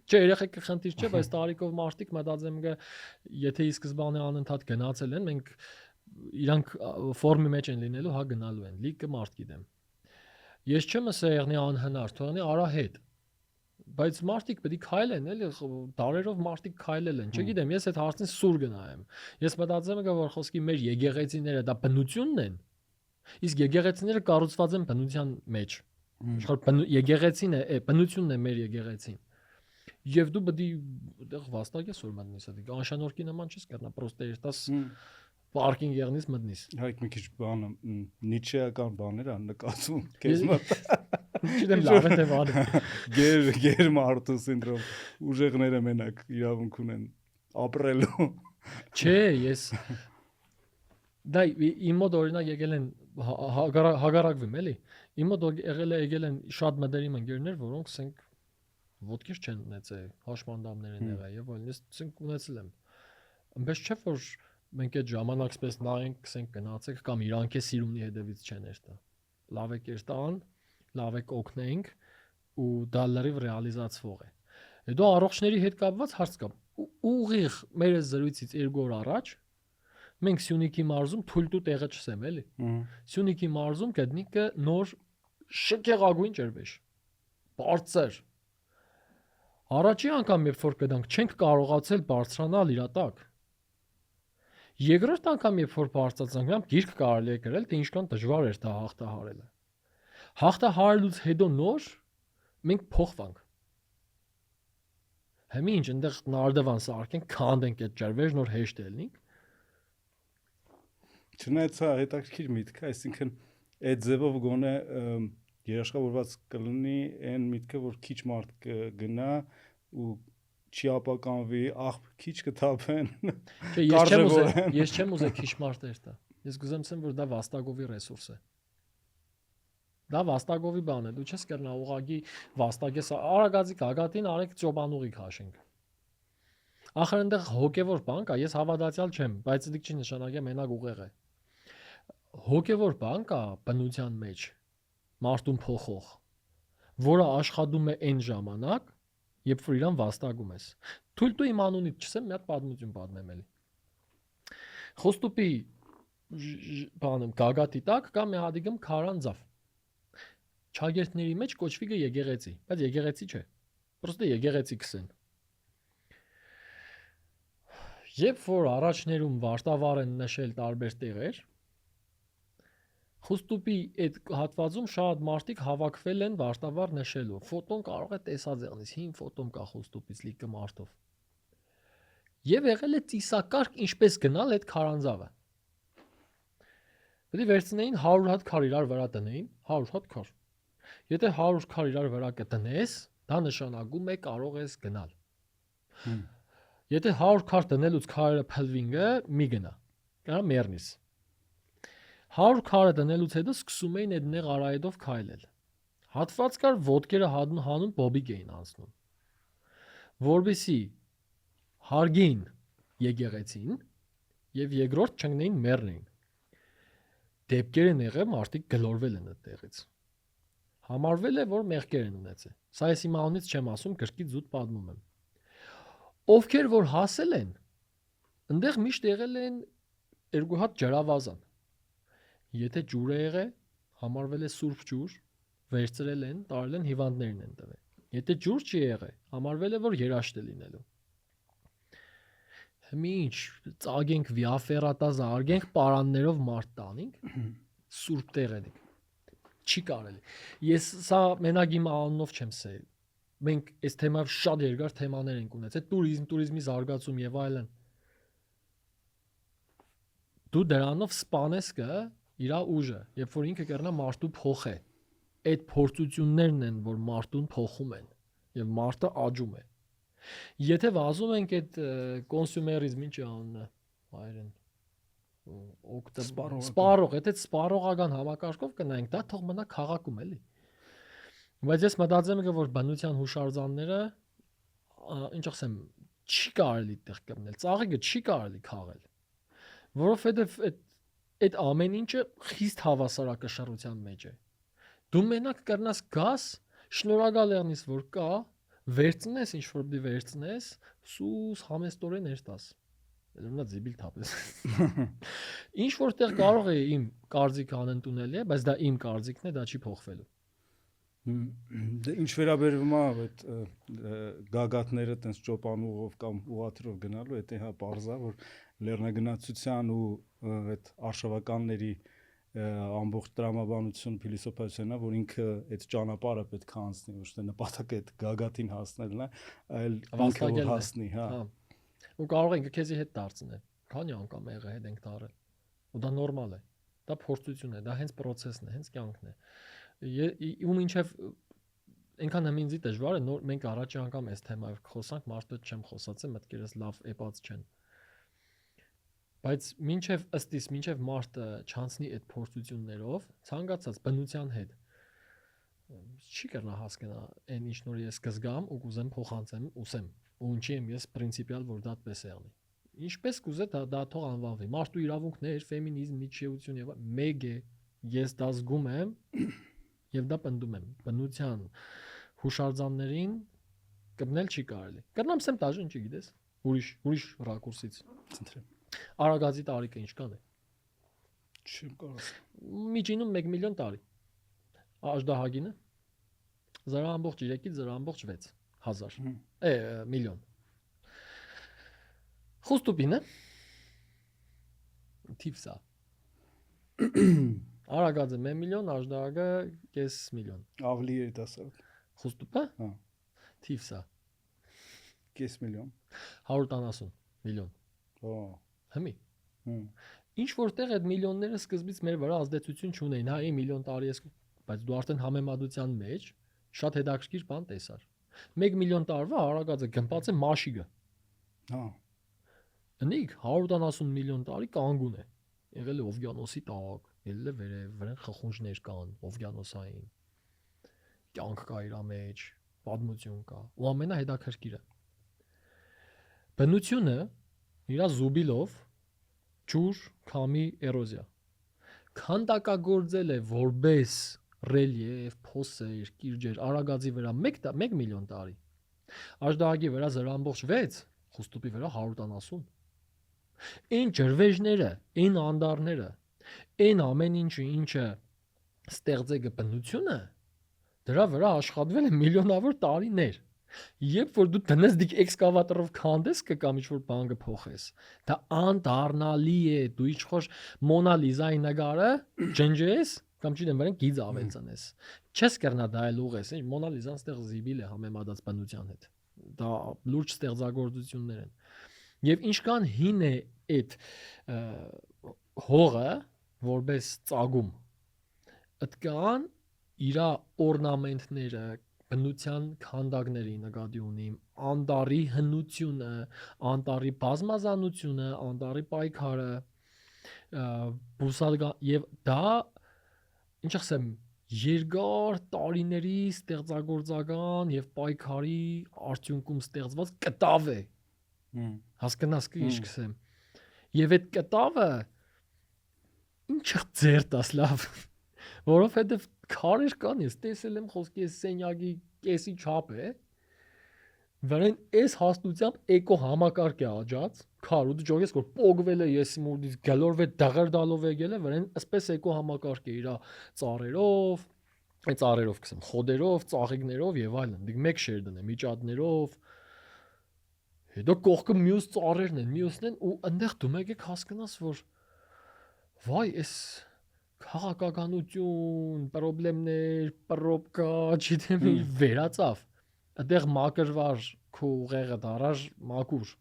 չէ, երեխեքը խնդիր չէ, բայց տարիքով մարդիկ մտածեմ կը, եթե ի սկզբանե անընդհատ գնացել են, մենք իրանք ֆորմի մեջ են լինելու, հա գնալու են, լիքը մարդ գիտեմ։ Ես չեմ ասա եղնի անհնար, թողնի արահետ։ Բայց մարդիկ պետք է քայլեն, էլի դարերով մարդիկ քայլել են։ Չգիտեմ, ես այդ հարցին սուր գնայեմ։ Ես մտածեմ եմ, որ խոսքի մեր եկեղեցիները դա բնությունն են։ Իսկ եկեղեցիները կառուցված են բնության մեջ։ Իշխոր եկեղեցին է, բնությունն է մեր եկեղեցին։ Եվ դու պետք է այդտեղ վաստակես որ մտնես, դա անշանորքի նման չես կրնա, պրոստը երտաս պարկինգ եղնից մտնես։ Հայք մի քիչ բան նիչեական բաներ ան նկատում քեզ մոտ։ Չգիտեմ լավ է թե վատ։ Գեր մարդու սինդրոմ ուժեղները մենակ իրավունք ունեն ապրելու։ Չէ, ես Դա իմ մոտ օրինակ եկել են հագարակվիմ էլի։ Իմ մոտ եկել են շատ մտերիմ ընկերներ, որոնք ասենք ոդկեր չեն ունեցել, հաշմանդամներ են եղել եւ այլն։ Ես ասենք ունեցել եմ։ Այնպես չէ որ մենք այդ ժամանակսպես նայենք, ասենք գնացեք կամ իրանք է սիրունի հետևից չեն երթա։ Լավ է կերտան, լավ է կօգնենք ու դա լրիվ ռեալիզացվող է։ Հետո առողջների հետ կապված հարց կա։ Ուղիղ մեր զրույցից 2 օր առաջ մենք Սյունիքի մարզում թույլ տու տեղը չսեմ էլի։ Սյունիքի մարզում գտնիկը նոր շքեղագույն ջրվեժ։ Բարձր։ Առաջի անգամ երբ որ գտանք չենք կարողացել բարձրանալ իր տակ։ Երկրորդ անգամ երբ որ բարձրացանք, գիրք կարելի է գրել, թե ինչքան դժվար էր դա հաղթահարելը։ Հաղթահարելուց հետո նոր մենք փոխվանք։ Հիմա ինչ այնտեղ նարդավան սարքենք, քանդենք այդ ջրվեժ նոր հեշտ ելնենք։ Չնայած սա հետաքրքիր միտք է, այսինքն այդ ձևով գոնե երաշխավորված կլինի այն միտքը, որ քիչ մարդ գնա ու չի ապականվի, քիչ կթափեն։ Չէ, ես չեմ ուզել քիչ մարդ երթա։ Ես գուզեմ ասեմ, որ դա վաստակովի ռեսուրս է։ Դա վաստակովի բան է, դու չես կրնա ուղագի վաստակես արագածի գագատին արեք ճոբանուղի քաշենք։ Ախր այնտեղ հոգևոր բան կա, ես հավատացյալ չեմ, բայց դա չի նշանակի մենակ ուղեղ է։ Հոգևոր բան կա բնության մեջ, մարդուն փոխող, որը աշխատում է այն ժամանակ, երբ որ իրան վաստակում ես։ Թույլ տու իմ անունից չսեմ, մի հատ պատմություն պատմեմ էլի։ Խոստուպի բանում գագատի տակ կա մի հատիկում քարանձավ։ Չագերտների մեջ կոչվի գը եկեղեցի, բայց եկեղեցի չէ։ Պրոստը եկեղեցի կսեն։ Երբ որ առաջներում վարտավար են նշել տարբեր տեղեր, Խոստուպի այդ հատվածում շատ մարդիկ հավաքվել են վարտավար նշելու։ Ֆոտոն կարող է տեսած եղնես, հին ֆոտոն կա Խոստուպից լիքը մարդով։ Եվ եղել է ծիսակարգ ինչպես գնալ այդ քարանձավը։ Պետք է վերցնեին 100 հատ քար իրար վրա տնեին, 100 հատ քար։ Եթե 100 քար իրար վրա կտնես, դա նշանակում է կարող ես գնալ։ Եթե 100 քար տնելուց քարերը փլվինգը մի գնա, կարա մեռնես։ 100 քարը տնելուց հետո սկսում էին այդ նեղ արայդով քայլել։ Հատված կար ոդկերը հանում բոբիկ էին անցնում։ Որբիսի հարգեին եկեղեցին եւ երկրորդ չընկնեին մեռնեին։ Դեպքեր են եղել մարդիկ գլորվել են այդտեղից։ Համարվել է որ մեղքեր են ունեցել։ Սա ես իմ անունից չեմ ասում, գրքից զուտ պատմում եմ։ Ովքեր որ հասել են, այնտեղ միշտ եղել են 2 հատ ջրավազան։ Եթե ջուր է եղել, համարվել է սուրբ ջուր, վերցրել են, տարել են հիվանդներին են տվել։ Եթե ջուր չի եղել, համարվել է որ երաշտ է լինելու։ Հիմա ինչ, ծագենք վիաֆերատա զարգենք, պարաններով մարդ տանենք, սուրբ տեղենք։ Չի կարելի։ Ես սա մենակ իմ անունով չեմ ասել։ Մենք այս թեմայով շատ երկար թեմաներ ենք ունեցել, туриզմի զարգացում եւ այլն։ Դու դրանով սպանես կը իր ուժը, երբ որ ինքը կերնա մարդու փոխե։ Այդ փորձություններն են, որ մարդուն փոխում են եւ մարդը աճում է։ Եթե վազում ենք այդ կոնսյումերիզմ ինչի անունը, հայերեն սպարող, եթե սպարողական համակարգով կնայենք, դա թող մնա քաղաքում էլի։ Բայց ես մտածեմ որ բնության հուշարձանները ինչ ասեմ, չի կարելի տեղ կմնել, ծաղիկը չի կարելի քաղել։ Որովհետեւ այդ ամեն ինչը խիստ հավասարակշռության մեջ է։ Դու մենակ կրնաս գաս, շնորհակալ եղնես որ կա, վերցնես ինչ որ դի վերցնես, սուս համեստորեն երթաս։ Ելնա ձիբիլ թափես։ Ինչ որտեղ կարող է իմ կարծիքը անընդունել է, բայց դա իմ կարծիքն է, դա չի փոխվելու։ Դե ինչ վերաբերվում է այդ գագաթները տենց ճոպանուղով կամ ուղաթրով գնալու, դա հա պարզա որ լեռնագնացության ու այդ արշավականների ամբողջ տրամաբանություն փիլիսոփայությունն է, որ ինքը այդ ճանապարհը պետք է անցնի, ոչ թե նպատակը այդ գագաթին հասնելն է, այլ ինքը որ հասնի, հա։ Ու կարող ենք քեզի հետ դարձնել։ Քանի անգամ եղել հետ ենք դարել։ Ու դա նորմալ է։ Դա փորձություն է, դա հենց process-ն է, հենց կյանքն է։ Ու մինչև այնքան համինձի դժվար է, նոր մենք առաջի անգամ այս թեմայով խոսանք, մարդը չեմ խոսացել, մտքերս լավ էպած չեն։ Բայց մինչև մարտը չանցնի այդ փորձություններով, ցանկացած բնության հետ չի կրնա հասկանա այն ինչ նոր ես կզգամ ու կուզեմ փոխանցեմ ուսեմ ու ինչի եմ ես պրինցիպիալ որ դա այդպես է անի ինչպես կուզե դա թող անվանվի մարդու իրավունքներ ֆեմինիզմ միջեություն եւ մեկ է ես դա զգում եմ եւ դա պնդում եմ բնության հուշարձաններին կմնել չի կարելի կրնամ սեմ տաժը ինչի գիտես ուրիշ ռակուրսից Ցնտրեմ Արագածի տարիքը ինչքան է չեմ կարող միջինում 1 միլիոն տարի Աժդահագինը 0.3-ից 0.6 հազար միլիոն Խուստուպինը թիվսա Արագածը 1 միլիոն Աժդահագը կես միլիոն ավելի երիտասարդ Խուստուպը հա թիվսա կես միլիոն 170 միլիոն օ Հիմի Ինչ որտեղ այդ միլիոնները սկզբից մեր վրա ազդեցություն չունեին, հա, միլիոն տարի ես, բայց դու արդեն համեմատության մեջ շատ հետաքրքիր բան տեսար։ 1 միլիոն տարվա հարագածը գմպած է մաշիգը։ Հա։ Ընիկ 170 միլիոն տարի կանգուն է։ Եղել է օվկիանոսի տակ, ելել է վերև, վրան խխունջներ կան, օվկիանոսային։ Կյանք կա իր մեջ, պատմություն կա։ Ու ամենահետաքրքիրը բնությունը իր զուբիլով ջուր քամի էրոզիա քանդակագործել է որպես ռելիեֆ փոսեր կիրճեր արագածի վրա 1 միլիոն տարի աժդահագի վրա 0.6 խուստուպի վրա 170 այն ջրվեժները այն անդարները այն ամեն ինչը ստեղծե բնությունը դրա վրա աշխատվել է միլիոնավոր տարիներ Երբ որ դու տնես դիք էքսկավատորով քանդես կամ ինչ-որ բան կփոխես, դա անդառնալի է, դու ինչ-որ Մոնա Լիզայի նկարը ջնջես կամ չգիտեմ, վրան գիծ ավելցնես։ Չես կրնա դա էլ ուղես, Մոնա Լիզան ստեղ զիբիլ է համեմատած բնության հետ։ Դա լուրջ ստեղծագործություններ են։ Եվ ինչքան հին է այդ հողը, որպես ծագում, այդքան իր օրնամենտները բնության քանդակների նկատի ունիմ անդարի հնությունը, անդարի բազմազանությունը, անդարի պայքարը, եւ դա ինչ ասեմ, երկար տարիների ստեղծագործական եւ պայքարի արդյունքում ստեղծված կտավ է։ Հասկանաս ինչ կսեմ։ Եվ այդ կտավը ինչա ձեր տաս լավ, որովհետեւ քարեր կան, ես տեսել եմ խոսքի սենյակի կեսի չափ է, վրան այս հաստությամբ էկո համակարգ է աջած, քար ու դու ճոգես որ պոգվել է ես մուրդից գլորվեց դղեր դալով եկել է, վրան այսպես էկո համակարգ է իր ծառերով, այդ ծառերով կսեմ, խոդերով, ծաղիկներով եւ այլն, դիք մեկ շերդն է, միջատներով, հետո կողքը մյուս ծառերն են, մյուսն են ու այնտեղ դու մեկ եք հասկանաս որ վայ էս քաղաքականություն, խնդիրներ, պրոբկա, չգիտեմ, վերածավ։ Այդտեղ մակրվար քո ուղեղը դարար մակուր։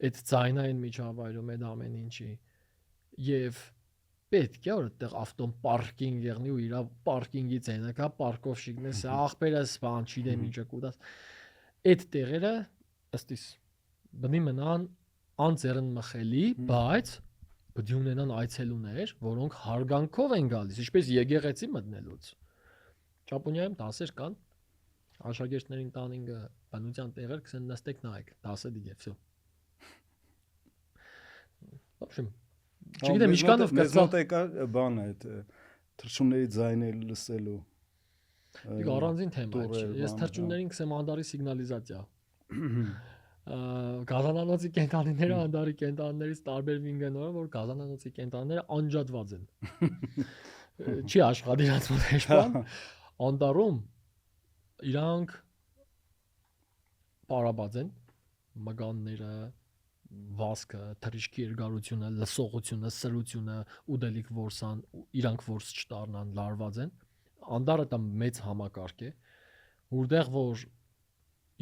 Այդ ձայնային միջավայրում այդ ամեն ինչի։ Եվ պետք է որ այդտեղ ավտոն պարկինգ եղնի ու իր պարկինգից այնա կա պարկով շիգնես, ախպերս բան չգիտեմ ինչը կուտած։ Այդ տեղերը ըստիս բնի մնան անձեռն մխելի, բայց Բդի ունենան այցելուներ, որոնք հարգանքով են գալիս, ինչպես եկեղեցի մտնելուց։ Ճապոնիայում դասեր կան, աշակերտներին տանինգը բնության տեղեր կսեն նստեք նայեք, դասը դիգե, վсё։ Ոբշեմ, չգիտեմ ինչքանով մեզ մոտ եկա բան է, այդ թռչունների ձայները լսելու։ Դիգ առանձին թեմա է, ես թռչուններին կսեմ անդարի սիգնալիզացիա։ Գազանանոցի կենտանիները անդարի կենտանիներից տարբերվին գնորը, որ գազանանոցի կենտանիները անջատված են։ Չի աշխատի իրաց մոտ հեշտան, անդարում իրանք պարաբաձ են, մգանները, վասկը, թրիշկի երկարությունը, լսողությունը, սրությունը, ուդելիք որսան, իրանք որս չտարնան, լարված են։ Անդարը դա մեծ համակարգ է, որտեղ որ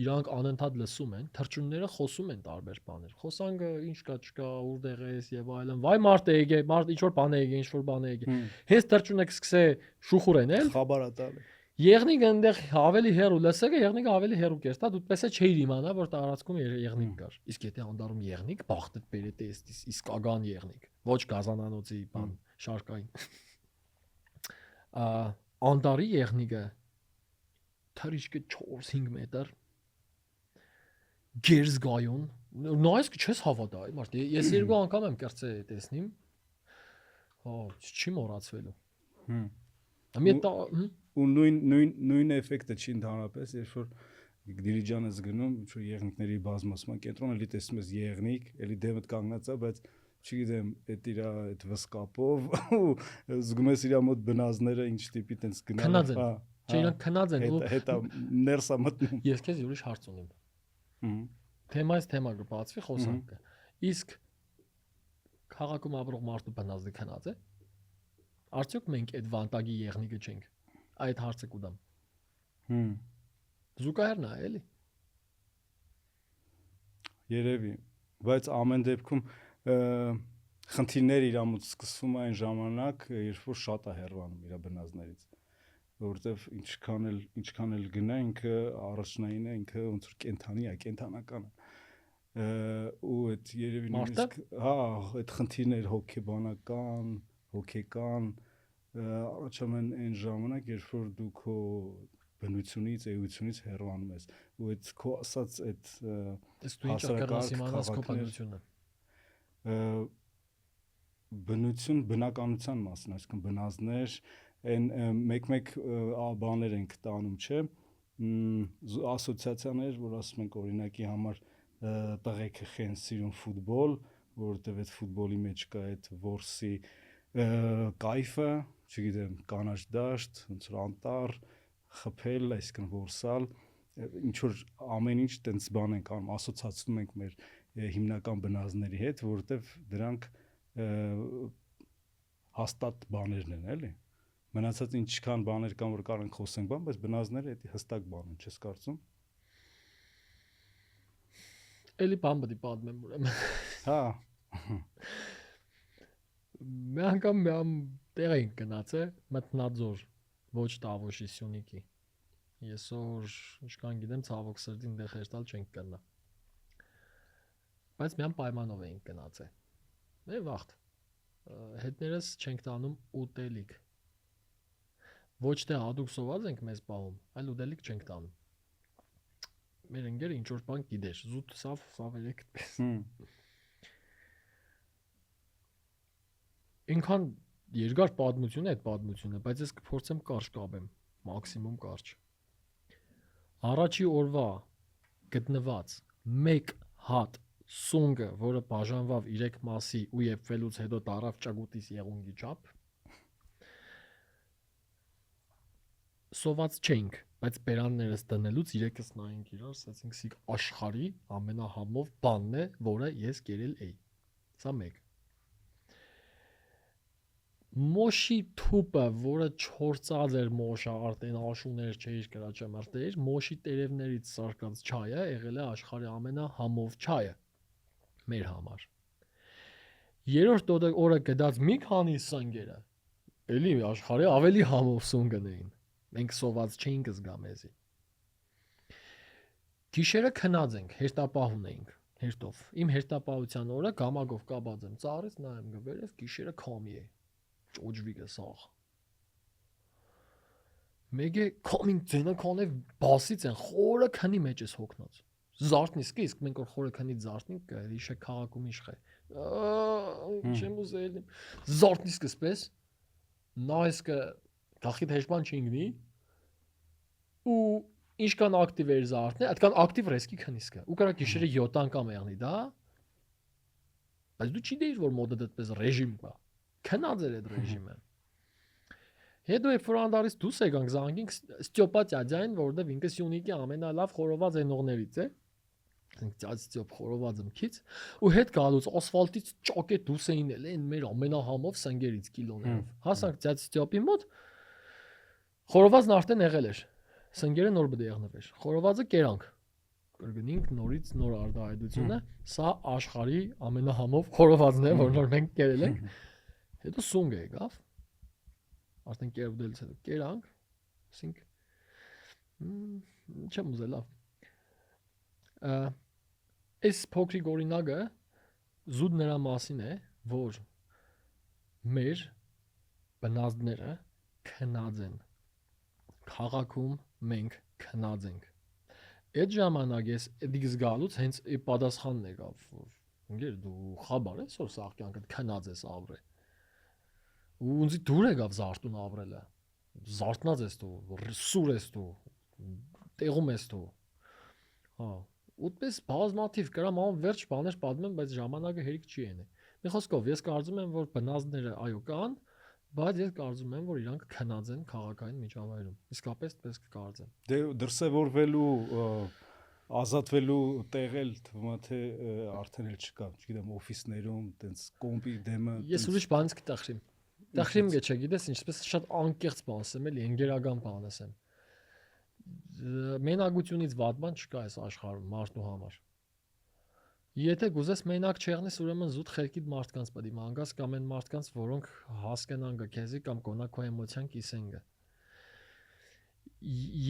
իրանք անընդհատ լսում են, թռչունները խոսում են տարբեր բաներ։ Խոսանգը ինչ կա, չկա, որտեղ ես եւ այլն։ Վայ մարդ է եկե, ինչ որ բան է եկե, ինչ որ բան է եկե։ Հենց թռչունը կսկսե շուխուրենել, խաբարը տալ։ Եղնիկը այնտեղ ավելի հեռու լսեկը եղնիկը ավելի հեռու կերտա դու պես է չէիր իմանա որ տարածքում եղնիկ կար իսկ եթե անդարում եղնիկ բախտդ բերետ է իսկական եղնիկ ոչ գազանանոցի բան շարքային անդարի եղնիկը թրիչկը 4-5 մետր գերզգայուն նայես չես հավատա մարդ ես երկու անգամ եմ կրծե տեսնիմ հա չի մոռացվելու ու նույն էֆեկտը չի ընդհանրապես երբ որ դիլիջան ես գնում ինչ որ եղնիկների բազմացման կենտրոն էլի տեսնում ես եղնիկ էլի դեմդ կանգնած է բայց չգիտեմ այդ իր այդ վսկապով ու զգում ես իր մոտ բնազները ինչ տիպի տենց գնալ հա չէ իրանք քնած են ու հետա ներսա մտնում ես քեզ ուրիշ հարց ունեմ թեմայից թեմա կբացվի խոսանքը իսկ քաղաքում ապրող մարդու բնազդի քնած է արդյոք մենք այդ վանտագի եղնիկը չենք այդ հարցը կուտամ զուգահեռն է էլի երևի բայց ամեն դեպքում խնդիրներ իր մոտ սկսվում այն ժամանակ երբ որ շատ է հեռանում իր բնազներից որովհետև ինչքան էլ գնա ինքը առաջնային է ինքը ոնց որ կենթանի է կենթանական է ու այդ երևի նույնիսկ հա այդ խնդիրներ հոգեբանական հոգեկան առաջանում են այն ժամանակ երբ որ դու քո բնությունից էությունից հեռանում ես ու այդ քո ասած այդ հասարակական բնություն բնականության մասին այսինքն բնազդներ այն մեկ բաներ ենք տանում չէ ասոցիացիաներ որ ասում ենք օրինակի համար տղեկը խեն սիրուն ֆուտբոլ որովհետև այդ ֆուտբոլի մեջ կա այդ որսի կայֆը չգիտեմ կանաչ դաշտ ոնց որ անտառ խփել այսինքն որսալ ինչ որ ամեն ինչ տենց բան ենք անում ասոցացվում ենք մեր հիմնական բնազդների հետ որովհետև դրանք հաստատ բաներն են էլի մնացած ինչքան բաներ կան որ կարող ենք խոսենք բան բայց բնազդները դա հստակ բան են չես կարծում էլի բան պետք է պատմեմ ուրեմն հա մի անգամ տեղ ենք գնացել մտնաձոր ոչ Տավոշի Սյունիքի այսօր ինչքան գիտեմ ցավոք սրտին դեղ հերթալ չենք գնա բայց միան պայմանով ենք գնացել դե վաղտ հետներս չենք տանում ուտելիք ոչ թե հատուկ սոված ենք մեզ պահում այլ ուտելիք չենք տանում մեր ընկերը ինչ որ բան գիտեր զուտ սավ երեք պես ինքան երկար պատմություն է այդ պատմությունը բայց ես կփորձեմ կարճ կապեմ մաքսիմում կարճ առաջի օրվա գտնված մեկ հատ սունգը որը բաժանվավ 3 մասի ու եփվելուց հետո տարավ ճագուտիս եղունգի չափ սոված չենք բայց բերաններս դնելուց 3-ս նայենք իրար ասացինք սիկ աշխարհի ամենահամով բանն է որը ես կերել էի սա մեկ մոշի թուպը որը չործած էր մոշը արդեն աշուներ չէր կրաճամարտեր մոշի տերևներից սարկած չայը եղել է աշխարհի ամենահամով չայը մեր համար երրորդ օրը գդած մի քանի սանգերը էլի աշխարհի ավելի համով սունգն էին մենք սոված չէինք զգա մեզի գիշերը քնած ենք հերթապահ ունեինք հերթով իմ հերթապահության օրը գամագով կապած եմ ծառից նայեմ գվերև գիշերը քամի է ճոջվիկը սաղ մեգե կոմին ձենը կանե բասից են խորը քնի մեջ ես հոգնած զարթնիսկ իսկ մենք որ խորը քնի զարթնինք կար իշե քաղաքում իշխե չեմ ուզել զարթնիսկս պես նայսկը գախիդ հեշման չինգնի ու ինչքան ակտիվ էր զարթնի այդքան ակտիվ ռեսկի քնիսկը ու կարա գիշերը 7 անգամ եղնի դա բայց դու չի դեիր որ մոդը դդպես ռեժիմ կա քնած էր այդ ռեժիմը հետո երբ որ անդարից դուրս եկանք զանգինք Ստյոպա Տյադյան որովհետև ինքը Սյունիքի ամենալավ խորոված ենողներից է ասենք Ստյոպ խորոված ըմքից ու հետ գալուց ասֆալտից ճակե դուրս էին էլ այն մեր ամենահամով սնգերից կիլոներով հասանք Ստյոպի մոտ խորովածն արդեն եղել էր սնգերը նոր պետք է եղնվեր խորովածը կերանք կրգնինք նորից նոր արտահայտությունը սա աշխարհի ամենահամով խորովածն է որ նոր մենք կերել ենք հետո սունգ եկավ արդեն կերուդելից հետո կերանք ասենք Չեմ ուզել լավ։ Այս փոքրիկ օրինակը զուտ նրա մասին է, որ մեր բնազդները քնած են։ Քաղաքում մենք քնած ենք։ Այդ ժամանակ ես դիգ զգալուց հենց ի պատասխանն եկավ, որ ինգեր դու խաբար ես որ սաղ կյանքդ քնած ես ապրել։ Ու ինձ դուր եկավ զարտուն ապրելը։ Զարտնած ես դու, սուր ես դու, տեղում ես դու։ Հա, ուտպես բազմաթիվ գրամ անverջ բաներ պատմում եմ, բայց ժամանակը հերիք չի ենի։ Մի խոսքով ես կարծում եմ, որ բնազդները այո կան, բայց ես կարծում եմ, որ իրանք քնած են քաղաքային միջավայրում։ Իսկապես դες կկարծեմ։ Դե դրսևորվելու ազատվելու տեղել թվում է թե արդեն էլ չկա, չգիտեմ, օֆիսներում, տենց կոմպի դեմը։ Ես ուրիշ բանից կտախրիմ։ Տախրիմ գեչա, գիտես, ինչպես շատ անկեղծ բան ասեմ, էլի ընկերական բան ասեմ։ Մենակությունից վատ բան չկա այս աշխարհում մարդու համար։ Եթե գուզես մենակ չեղնես, ուրեմն զուտ խելքիդ մարդկանց պետք է մանգաս կամ այն մարդկանց, որոնք հասկանան գա քեզի կամ կոնակո էմոցիան կիսեն գա։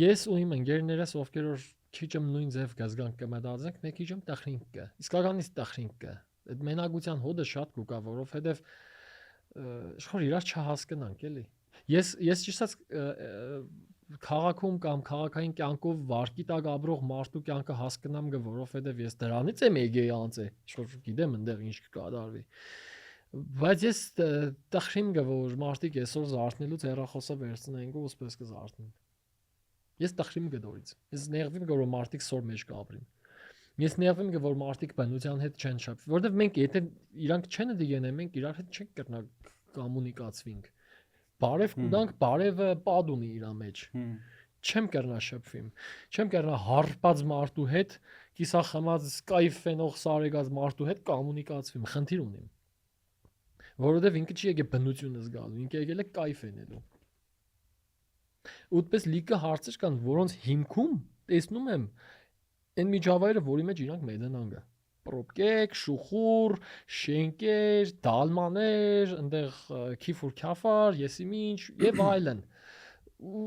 Ես ու իմ ընկերներս ովքեր որ քիչ եմ նույն ձև գազգան կմտածենք, մեկ քիչ եմ տախրինք կա։ Իսկականից տախրինք կա։ Այդ մենակության հոդը շատ կուկա, որովհետև իշխոր իրար չհասկանանք, էլի։ Ես ճիշտ քաղաքում կամ քաղաքային կյանքով վարկի տակ ապրող մարդու կյանքը հասկանամ գա, որովհետև ես դրանից եմ եկել անցե, իշխոր գիտեմ այնտեղ ինչ կկատարվի։ Բայց ես տխրիմ գա, որ մարդիկ այսօր զարթնելուց հեռախոսը վերցնեն ու ուսպես կզարթնեն։ Ես տխրիմ գա դորից։ Ես նեղվիմ գա, որ մարդիկ սոր մեջ կապրին։ Ես նեղվիմ գա, որ մարդիկ բնության հետ չեն շփվի, որովհետև մենք եթե իրանք չեն դիգենեն, մենք իրար հետ չենք կրնա կոմունիկացվինք։ Բարև կուտանք, բարևը պադ ունի իր մեջ։ Չեմ կրնա շփվիմ։ Չեմ կրնա հարբած մարդու հետ, կիսախմած կայֆ ֆենող սարեգած մարդու հետ կոմունիկացվիմ, խնդիր ունիմ։ Որովհետև ինքը չի եկել բնությունը զգալու, ինքը եկել է կայֆ ենելու։ Ուտպես լիքը հարցեր կան, որոնց հիմքում տեսնում եմ այն միջավայրը, որի մեջ իրանք մեդանան գա։ Պրոբկեք, շուխուր, շենկեր, դալմաներ, այնտեղ քիֆուր քաֆար, եսիմինչ եւ այլն։ Ու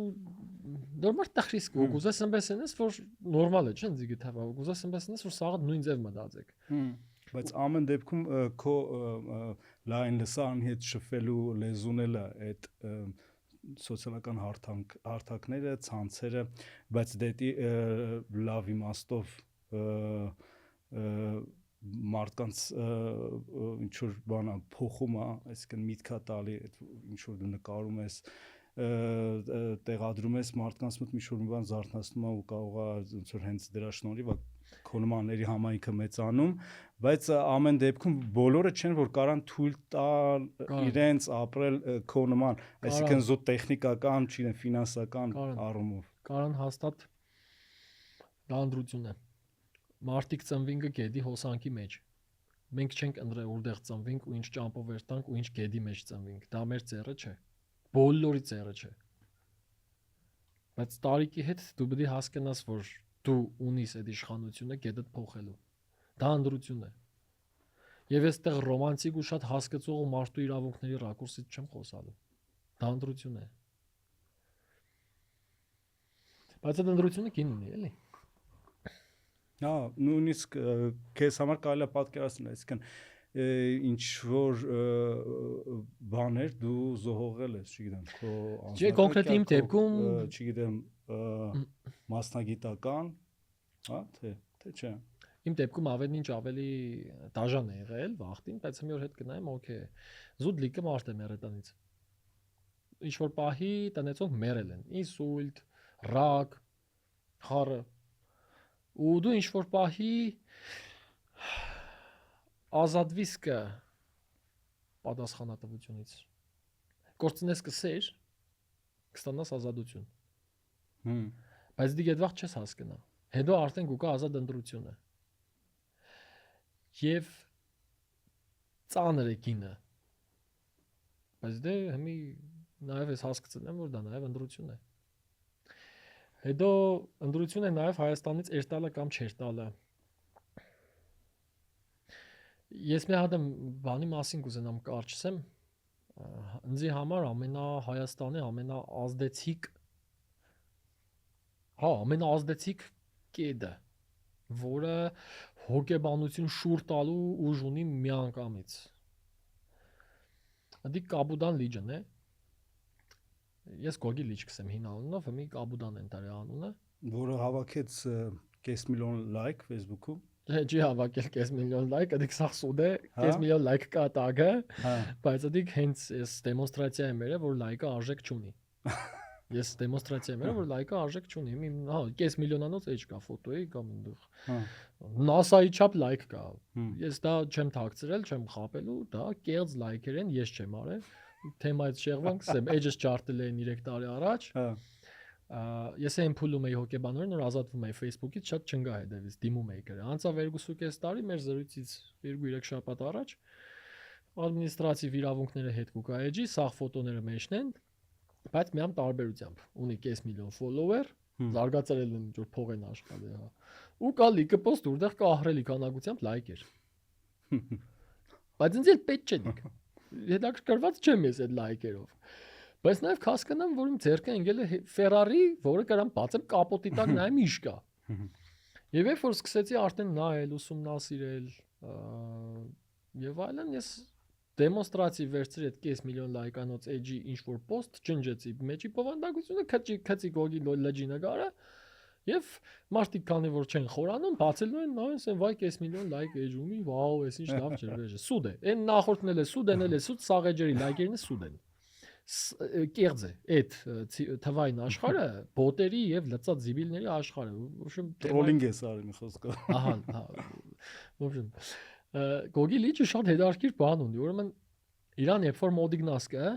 նորմալ տախրիսկ ու գուզես ամբեսենես որ նորմալ է, չէ՞, ինձ գտավա։ Գուզես ամբեսենես որ սաղը նույն ձև մտածեք։ Բայց ամեն դեպքում քո լայն լսարանի հետ շփվելու լեզուն էլ է այդ սոցիալական հարթակները, ցանցերը, բայց դետի լավ իմաստով մարդկանց ինչ որ բանա փոխում է, այսինքն միտքա տալի, ինչ որ դու նկարում ես, տեղադրում ես մարդկանց մոտ ինչ որ մի բան զարթացնում է ու կարող է ոնց որ հենց դրա շնորհիվ քո նմանների համայնքը մեծանում, բայց ամեն դեպքում բոլորը չեն որ կարան թույլ տալ իրենց ապրել քո նման, այսինքն զուտ տեխնիկական, չգիտեմ, ֆինանսական առումով։ Կարան հաստատ դա անդրություն է։ Մարդիկ ծնվինքը գեդի հոսանքի մեջ։ Մենք չենք ընտրել որտեղ ծնվինք ու ինչ ճամփով վերտանք ու ինչ գեդի մեջ ծնվինք։ Դա մեր ծերը չէ։ Բոլորի ծերը չէ։ Բայց տարիքի հետ դու պետք է հասկանաս, որ դու ունիս այդ իշխանությունը գետդ փոխելու։ Դա անդրություն է։ Եվ այստեղ ռոմանտիկ ու շատ հասկացող ու մարդու իրավունքների ռակուրսից չեմ խոսալու։ Դա անդրություն է։ Բայց այդ անդրությունը կին ունի, էլի։ Հա, նույնիսկ քեզ համար կարելի է պատկերացնել, այսինքն ինչ որ բաներ դու զոհողել ես, չգիտեմ, քո Չէ, կոնկրետ իմ դեպքում, չգիտեմ, մասնագիտական, հա, թե չէ։ Իմ դեպքում ավելի դաժան է եղել վախտին, բայց մի օր հետ գնայեմ, օքեյ։ Զուտ լիքը մարդ է մեռել տնից։ Ինչ որ պահի տնեցոնք մեռել են, ինսուլտ, ռակ, խառը։ Ու դու ինչ որ պահի ազատվիս կը պատասխանատվությունից։ Կորցնես կսեր, կստանաս ազատություն։ Բայց դի այդ վաղ չես հասկանա։ Հետո արդեն գուկա ազատ ընտրությունը։ Եվ ծանր է գինը։ Բայց դե հիմի նաև ես հասկացել եմ, որ դա նաև ընտրություն է։ Հետո ընտրություն է նաև Հայաստանից երտալը կամ չերտալը։ Ես մի հատ բանի մասին կուզենամ կարճեմ, ինձի համար Հայաստանի ամենաազդեցիկ Հա, ամենաազդեցիկ կետը, որը հոգեբանություն շուռ տալու ուժ ունի միանգամից։ Դա Կաբուդան լիճն է։ Ես Գոգի լիճ կսեմ հին անունով, մի Կաբուդան են դրա անունը։ Որը հավաքեց կես միլիոն լայք Facebook-ում։ Չի հավաքել կես միլիոն լայք, դիք սա սուտ է, Հա։ կես միլիոն լայք կա տագը, Հա։ բայց դիք հենց այս դեմոնստրացիա եմ երը, որ լայքը արժեք չունի։ Ես դեմոնստրացիա եմ երը, որ լայքը արժեք չունի։ Հա, կես միլիոնանոց էջ կա ֆոտոյի կամ այնտեղ։ Հա։ NASA-ի չափ լայք կա։ Հմ։ Ես դա չեմ թաքցրել, չեմ խապելու, դա կեղծ լայքեր են, ես չեմ արել։ Թեմայից շեղվանք, ասեմ, էջս չարտել են 3 տարի առաջ։ Հա։ Ես այն փուլում էի հոկեբանորեն, որ ազատվում էի Facebook-ից, շատ չնգա հետևից, դիմում էի գրել։ Անցավ 2.5 տարի, մեր զրույցից 2-3 շաբաթ առաջ ադմինիստրատիվ իրավունքները հետ կուկա էջի, սաղ ֆոտոները մեջն են, բայց միամ տարբերությամբ։ Ունի կես միլիոն follower, զարգացրել են ինչ որ փող են աշխատել, հա։ Ու կա լիքը post, որտեղ կա ահռելի քանակությամբ լայքեր։ Բայց ինձ էլ պետք չէ դիք։ Հետաքրքրված չեմ ես այդ լայքերով։ Բայց նաև հասկանամ, որ իմ ձեռքը ընկել է Ferrari, որը կարամ բացեմ կապոտի տակ նայեմ ինչ կա։ Եվ երբ որ սկսեցի արդեն նայել, ուսումնասիրել, եւ այլն, ես դեմոնստրացիվ վերցրի այդ կես միլիոն լայկանոց էջի ինչ որ post, ջնջեցի մեջի բովանդակությունը, քծի Գոգի լեջի նկարը, եւ մարդիկ քանի որ չեն խորանում, բացելու են նայեն, ասեն վայ կես միլիոն լայք էջ ունի, վաու, էս ինչ լավ ջրվեժ է։ Սուդ է։ Այն նախորդն էլ է սուդ, են էլ է սուդ, սաղեջերի լայքերն է սուդ են։ Կեղծ է այդ թվային աշխարհը, բոտերի եւ լծած զիբիլների աշխարհը։ Ուրեմն Trolling է սարին խոսքը։ Ահա, հա։ Ուրեմն Գոգի լիճը շատ հետաքրքիր բան ունի, ուրեմն իրան երբ որ մոդիգնաս կա,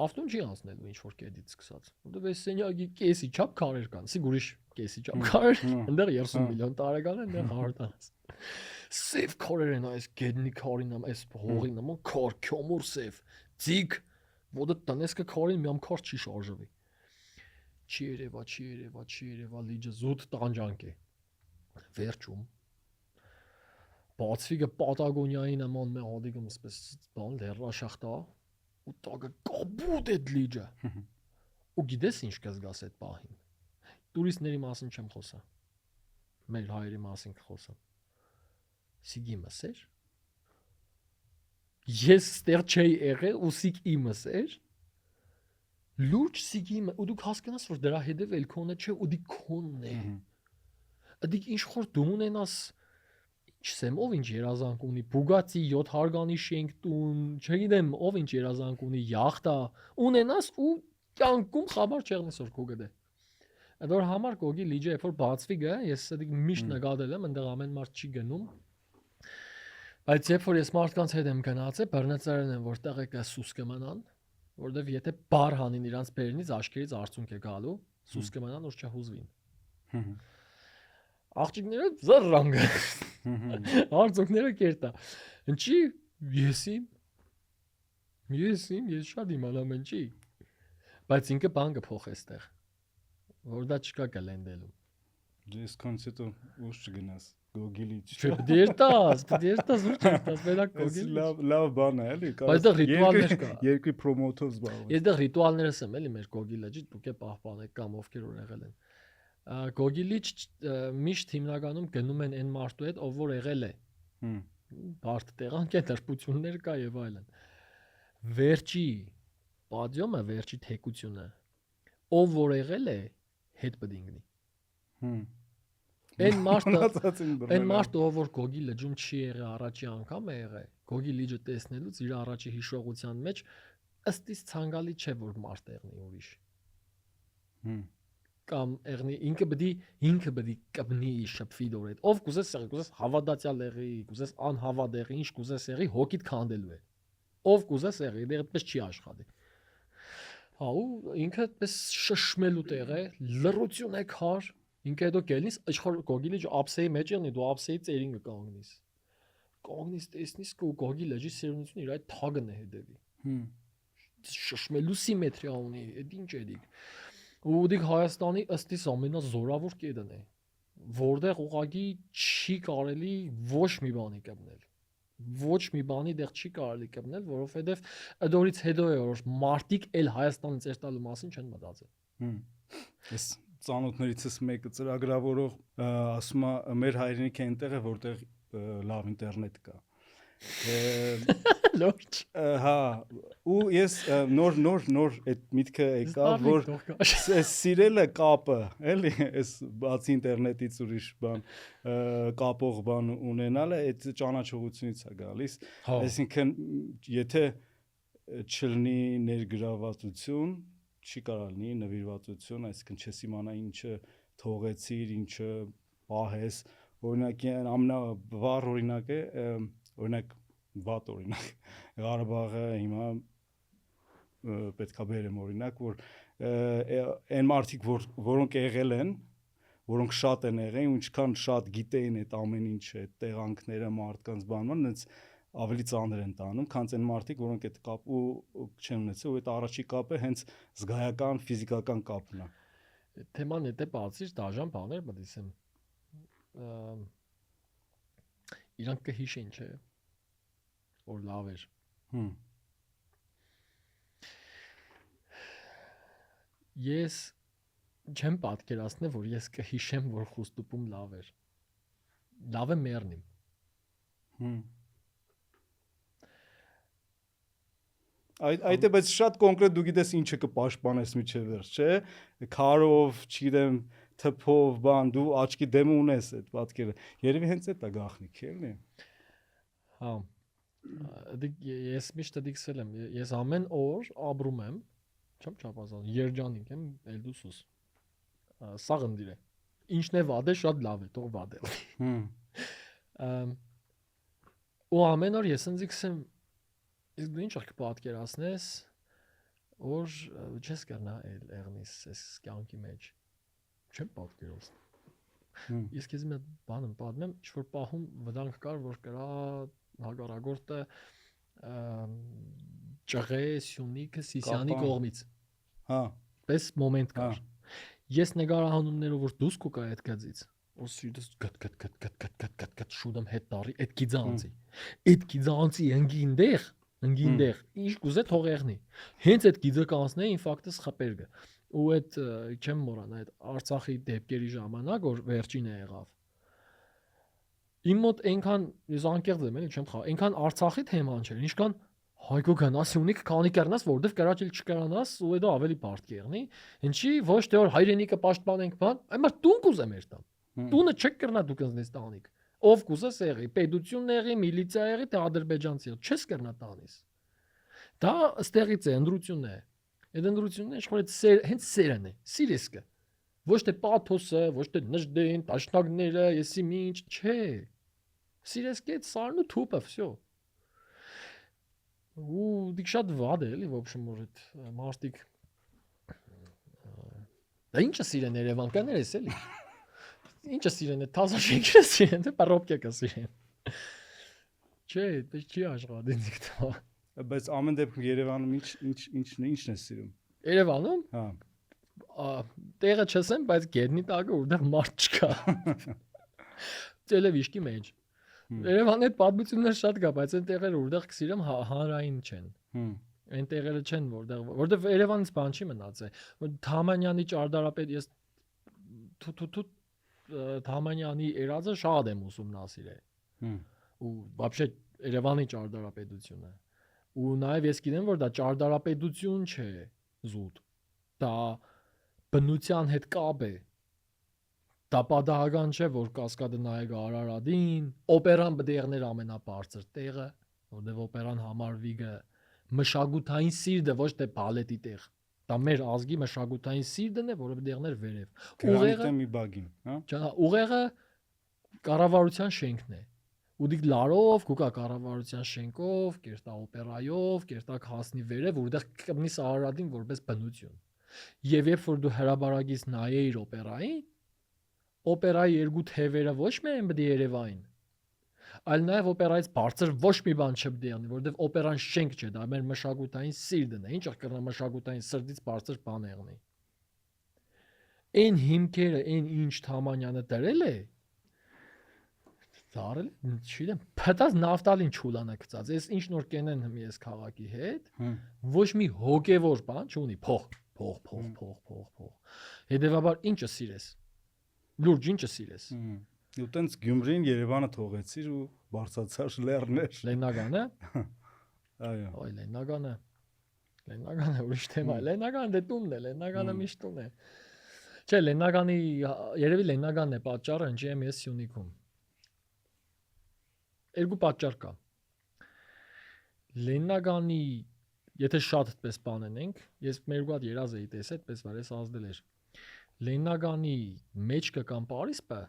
ավտոն չի անցնելու ինչ որ կետից սկսած։ Որտեւ այս սենյակի կեսի չափ քարեր կան, սիգուրիշ կեսի չափ քարեր, այնտեղ 30 միլիոն տարեկան են, այնտեղ 100 Սև քարեր են այս գետնի քարին, այս հողի նման քար, քյոմուր սև, ձիգ, որը տնես քարին միամ քար չի շարժվի։ Չի երևա լիճը զուտ տանջանք է։ Վերջում բացվիգը Պատագոնիայի նման մի հոդիգում ասես բան լեռնաշախտա ու տակը կապուտ է լիճը։ Ու գիտես ինչ կզգաս այդ պահին։ Տուրիստների մասին չեմ խոսա։ Մեր հայերի մասին կխոսամ։ Սիգիմս էր։ Ես ստեղ չէի եղել ու սիկ իմս էր։ Լուրջ սիգիմը ու դուք հասկանաս որ դրա հետև էլ քոնը չէ ու դի քոնն է։ Դիք ինչ խոր դու ունենաս չսեմ ով ինչ երազանք ունի Bugatti 7 հարգանի շենք տուն, չգիտեմ ով ինչ երազանք ունի յախտա ունենաս ու կյանքում խաբար չեղնես որ քո գտե։ Այդ որ համար Գոգի լիճը երբ որ բացվի գա, ես դիք միշտ նկատել եմ, այնտեղ ամեն մարդ չի գնում։ Բայց երբ որ ես մարդկանց հետ եմ գնացել, բռնեցարեն են որտեղ է կա սուս կմանան, որտեվ եթե բար հանին իրանց բերնից աշկերից արցունք է գալու, սուս կմանան որ չհուզվին։ Աղջիկները զռանգը։ Արցունքները կերտա։ Ինչի ես շատ իմանամ ինչի։ Բայց ինքը բան կփոխ էստեղ։ Որ դա չկա կլենդելու։ Ես կոնցեպտը ուշ չգնաս Գոգի լիճ։ Չէ, դերտաս, ուր չես, մենակ Գոգի։ Լավ բան է, էլի։ Բայց դա ռիտուալներ կա։ Երկրի պրոմոտով զբաղվում։ Ես դա ռիտուալներս եմ, էլի մեր Գոգի լիճի, դուք է պահպանեք կամ ովքեր որ եղել են։ Գոգի լիճ միշտ հիմնականում գնում են այն մարդու հետ, ով որ եղել է։ Բարդ տեղանք է, դրպություններ կա եւ այլն։ Վերջի պադիոմը, վերջի թեկությունը, ով որ եղել է, հետ պդինգնի։ Այն մարդը, ով որ Գոգի լիճում չի եղել, առաջի անգամ է եղել, Գոգի լիճը տեսնելուց իր առաջի հիշողության մեջ ըստ իս ցանկալի չէ որ մարդ եղնի ուրիշ։ Կամ եղնի ինքը բդի կբնի շփվի դոր հետ։ Ով կուզես եղի, կուզես հավատացյալ եղի, կուզես անհավատ եղի, ինչ կուզես եղի, հոգիդ քանդելու է։ Ով կուզես եղի, դեռ այդպես չի աշխատի։ Հա ու ինքը այդպես շշմելու տեղ է, լռություն է քար, ինքը հետո կելնիս աշխոր Գոգի լիճը ափսեի մեջ եղնի, դու ափսեի ծերին կկանգնիս։ Կանգնիս տեսնիս ու Գոգի լիճի սերունությունը իր այդ թագն է հետևի։ Շշմելու սիմետրիա ունի, այդ ինչ է դիք։ Ու դիք Հայաստանի ըստ իս ամենազորավոր կետն է, որտեղ ուղղակի չի կարելի ոչ մի բանի կպնել։ Ոչ մի բանի դեռ չի կարելի կպնել, որովհետև ըդորից հետո է որ մարդիկ էլ Հայաստանը ծեր տալու մասին չեն մտածել։ Ես ծանոթներիցս մեկը ծրագրավորող ասում է մեր հայրենիքը այնտեղ է որտեղ լավ ինտերնետ կա լուրջ հա ու ես նոր այդ միտքը եկավ որ այս սիրելը կապը էլի այս բացի ինտերնետից ուրիշ բան կապող բան ունենալը այդ ճանաչողությունից է գալիս այսինքն եթե չլինի ներգրավվածություն չի կարող լինի նվիրվածություն այսինքն չես իմանա ինչը թողեցիր ինչը պահես օրինակ ամենավառ օրինակ է օրինակ վատ օրինակ Ղարաբաղը հիմա պետքա բերեմ օրինակ որ այն մարդիկ որոնք եղել են որոնք շատ են եղել ու ինչքան շատ գիտեին այդ ամեն ինչը այդ տեղանքները մարդկանց բանման այնց ավելի ծանր են տանում քան այն մարդիկ որոնք այդ կապ ու չեն ունեցել ու այդ առաջի կապը հենց զգայական ֆիզիկական կապն է թեման եթե բացիր դաժան բաներ մտածեմ իրանք կհիշեն չէ որ լավ էր ես չեմ պատկերացնել որ ես կհիշեմ որ Խուստուպում լավ էր լավ է մեռնիմ այդ է բայց շատ կոնկրետ դու գիտես ինչը կպաշտպանես միջև վերջ չէ քարով չգիտեմ թփով բան դու աչքի դեմը ունես այդ պատկերը երևի հենց այդ է գաղտնիքը էլի հա ես միշտ դիքսել եմ ես ամեն օր ապրում եմ չեմ չափազան երջանիկ եմ Էլդուսուս սա գնդիր է ինչն է վատ է շատ լավ է թող վատ է ու ամեն օր ես ինձ եմ իսկ դու ինչ կպատկերացնես որ չես կրնա եղնիս այս կյանքի մեջ չեմ պատկերացնում ես քեզ մի բան եմ պատմեմ ինչ որ պահում վտանգ կար որ կրա հագարագորտը ճղե Սյունիքը Սիսյանի կողմից հա պես մոմենտ կար ես նկարահանումներով որ դուս կուկա այդ գծից որ սիրտս գտ շուտում հետ տարի այդ գիծանցի ընգինդեղ ինչ կուզե թող եղնի հենց այդ գիծը կանցնե ինֆակտս խպերգը ու այդ չեմ մոռանա այդ Արցախի դեպքերի ժամանակ որ վերջինը եղավ իմ մոտ այնքան ես անկեղծ եմ էլի չեմ խաղ այնքան Արցախի թեման չէր ինչքան Հայկո գնաս Սյունիք քանի կեռնաս որտեվ կրաչել չկրանաս ու հետո ավելի բարդ կեղնի ինչի ոչ թե որ հայրենիքը պաշտպանենք բան այլ տուն կուզեմ էր տան տունը չեք կրնա դուք ինձնից տանիք ով կուզես եղի պետությունն եղի միլիցիա եղի թե ադրբեջանցի չես կրնա տանից դա ըստեղից է ընդրությունն է այդ ընդրությունն ինչ որ հենց սերն է սիրեսկը ոչ թե պաթոսը ոչ թե նժդեն տաշնակները եսի ինչ չէ սիրեսկե սարն ու թուպը վсё ու դիք շատ վատ է էլի в общем որ այդ մարտիկ դա ինչը սիրեն Երևան կաներես էլի ինչը սիրեն է թազա շենքերը սիրեն թե պարոպկա կա սիրեն չէ դա չի աշխատի դիքտա բայց ամեն դեպքում Երևանում ինչն է սիրում Երևանում հա տեղը չասեմ բայց գետնի տակը որտեղ մարդ չկա տելևիշկի մեջ Երևանի այդ պատմություններ շատ կա բայց այն տեղերը որտեղ կսիրեմ հանրային չեն այն տեղերը չեն որտեղ Երևանից բան չի մնացել Թամանյանի ճարտարապետ ես Թամանյանի երազը շատ եմ ուսումնասիրել ու вообще Երևանի ճարտարապետությունը ու նաև ես գիտեմ որ դա ճարտարապետություն չէ զուտ դա բնության հետ կապ է դա պատահական չէ որ կասկադը նայեք Արարատին օպերան բդերներ ամենաբարձր տեղը որտեղ օպերան համարվի մշակութային սիրտը ոչ թե բալետի տեղ դա մեր ազգի մշակութային սիրտն է որը բդերներ վերև ուղեղը մի բագին հա ուղեղը կառավարության շենքն է ու դիք լարով կուկա կառավարության շենքով կերտա օպերայով կերտակ հասնի վերև որտեղ կմնի Արարատին որպես բնություն եւ երբ որ դու հրաբարագից նայեիր օպերային օպերայի երկու թևերը ոչ միայն պետք է Երևանին այլ նաև օպերայից բարձր ոչ մի բան չպետք է անի որովհետեւ օպերան շենք չէ դա մեր մշակութային սիրտն է ինչ կրնա մշակութային սրտից բարձր բան եղնի այն հիմքերը այն ինչ Թամանյանը դրել է դարել չգիտեմ փտած նավտալին չուլանը գծած ես ինչ նոր կենեն հմի ես քաղաքի հետ ոչ մի հոգևոր բան չունի փող Փող։ Հետևաբար ինչը սիրես։ Լուրջ ինչը սիրես։ Ու տենց Գյումրին Երևանը թողեցիր ու բարձացար լեռներ։ Լեննագանը։ Այո։ Այ Լեննագանը ուրիշ թեմա է։ Լեննագանը դե տունն է, Լեննագանը միշտ տուն է։ Չէ, Լեննագանի երևի Լեննագանն է պատճառը, ինչի եմ ես Սյունիքում։ Երկու պատճառ կա։ Լեննագանի, եթե շատ այդպես բանենք, ես մեր ու հատ երազ էի տեսել, այդպես վար ես ազդել էր։ Լեննագանի մեջքը կամ Պարիսպը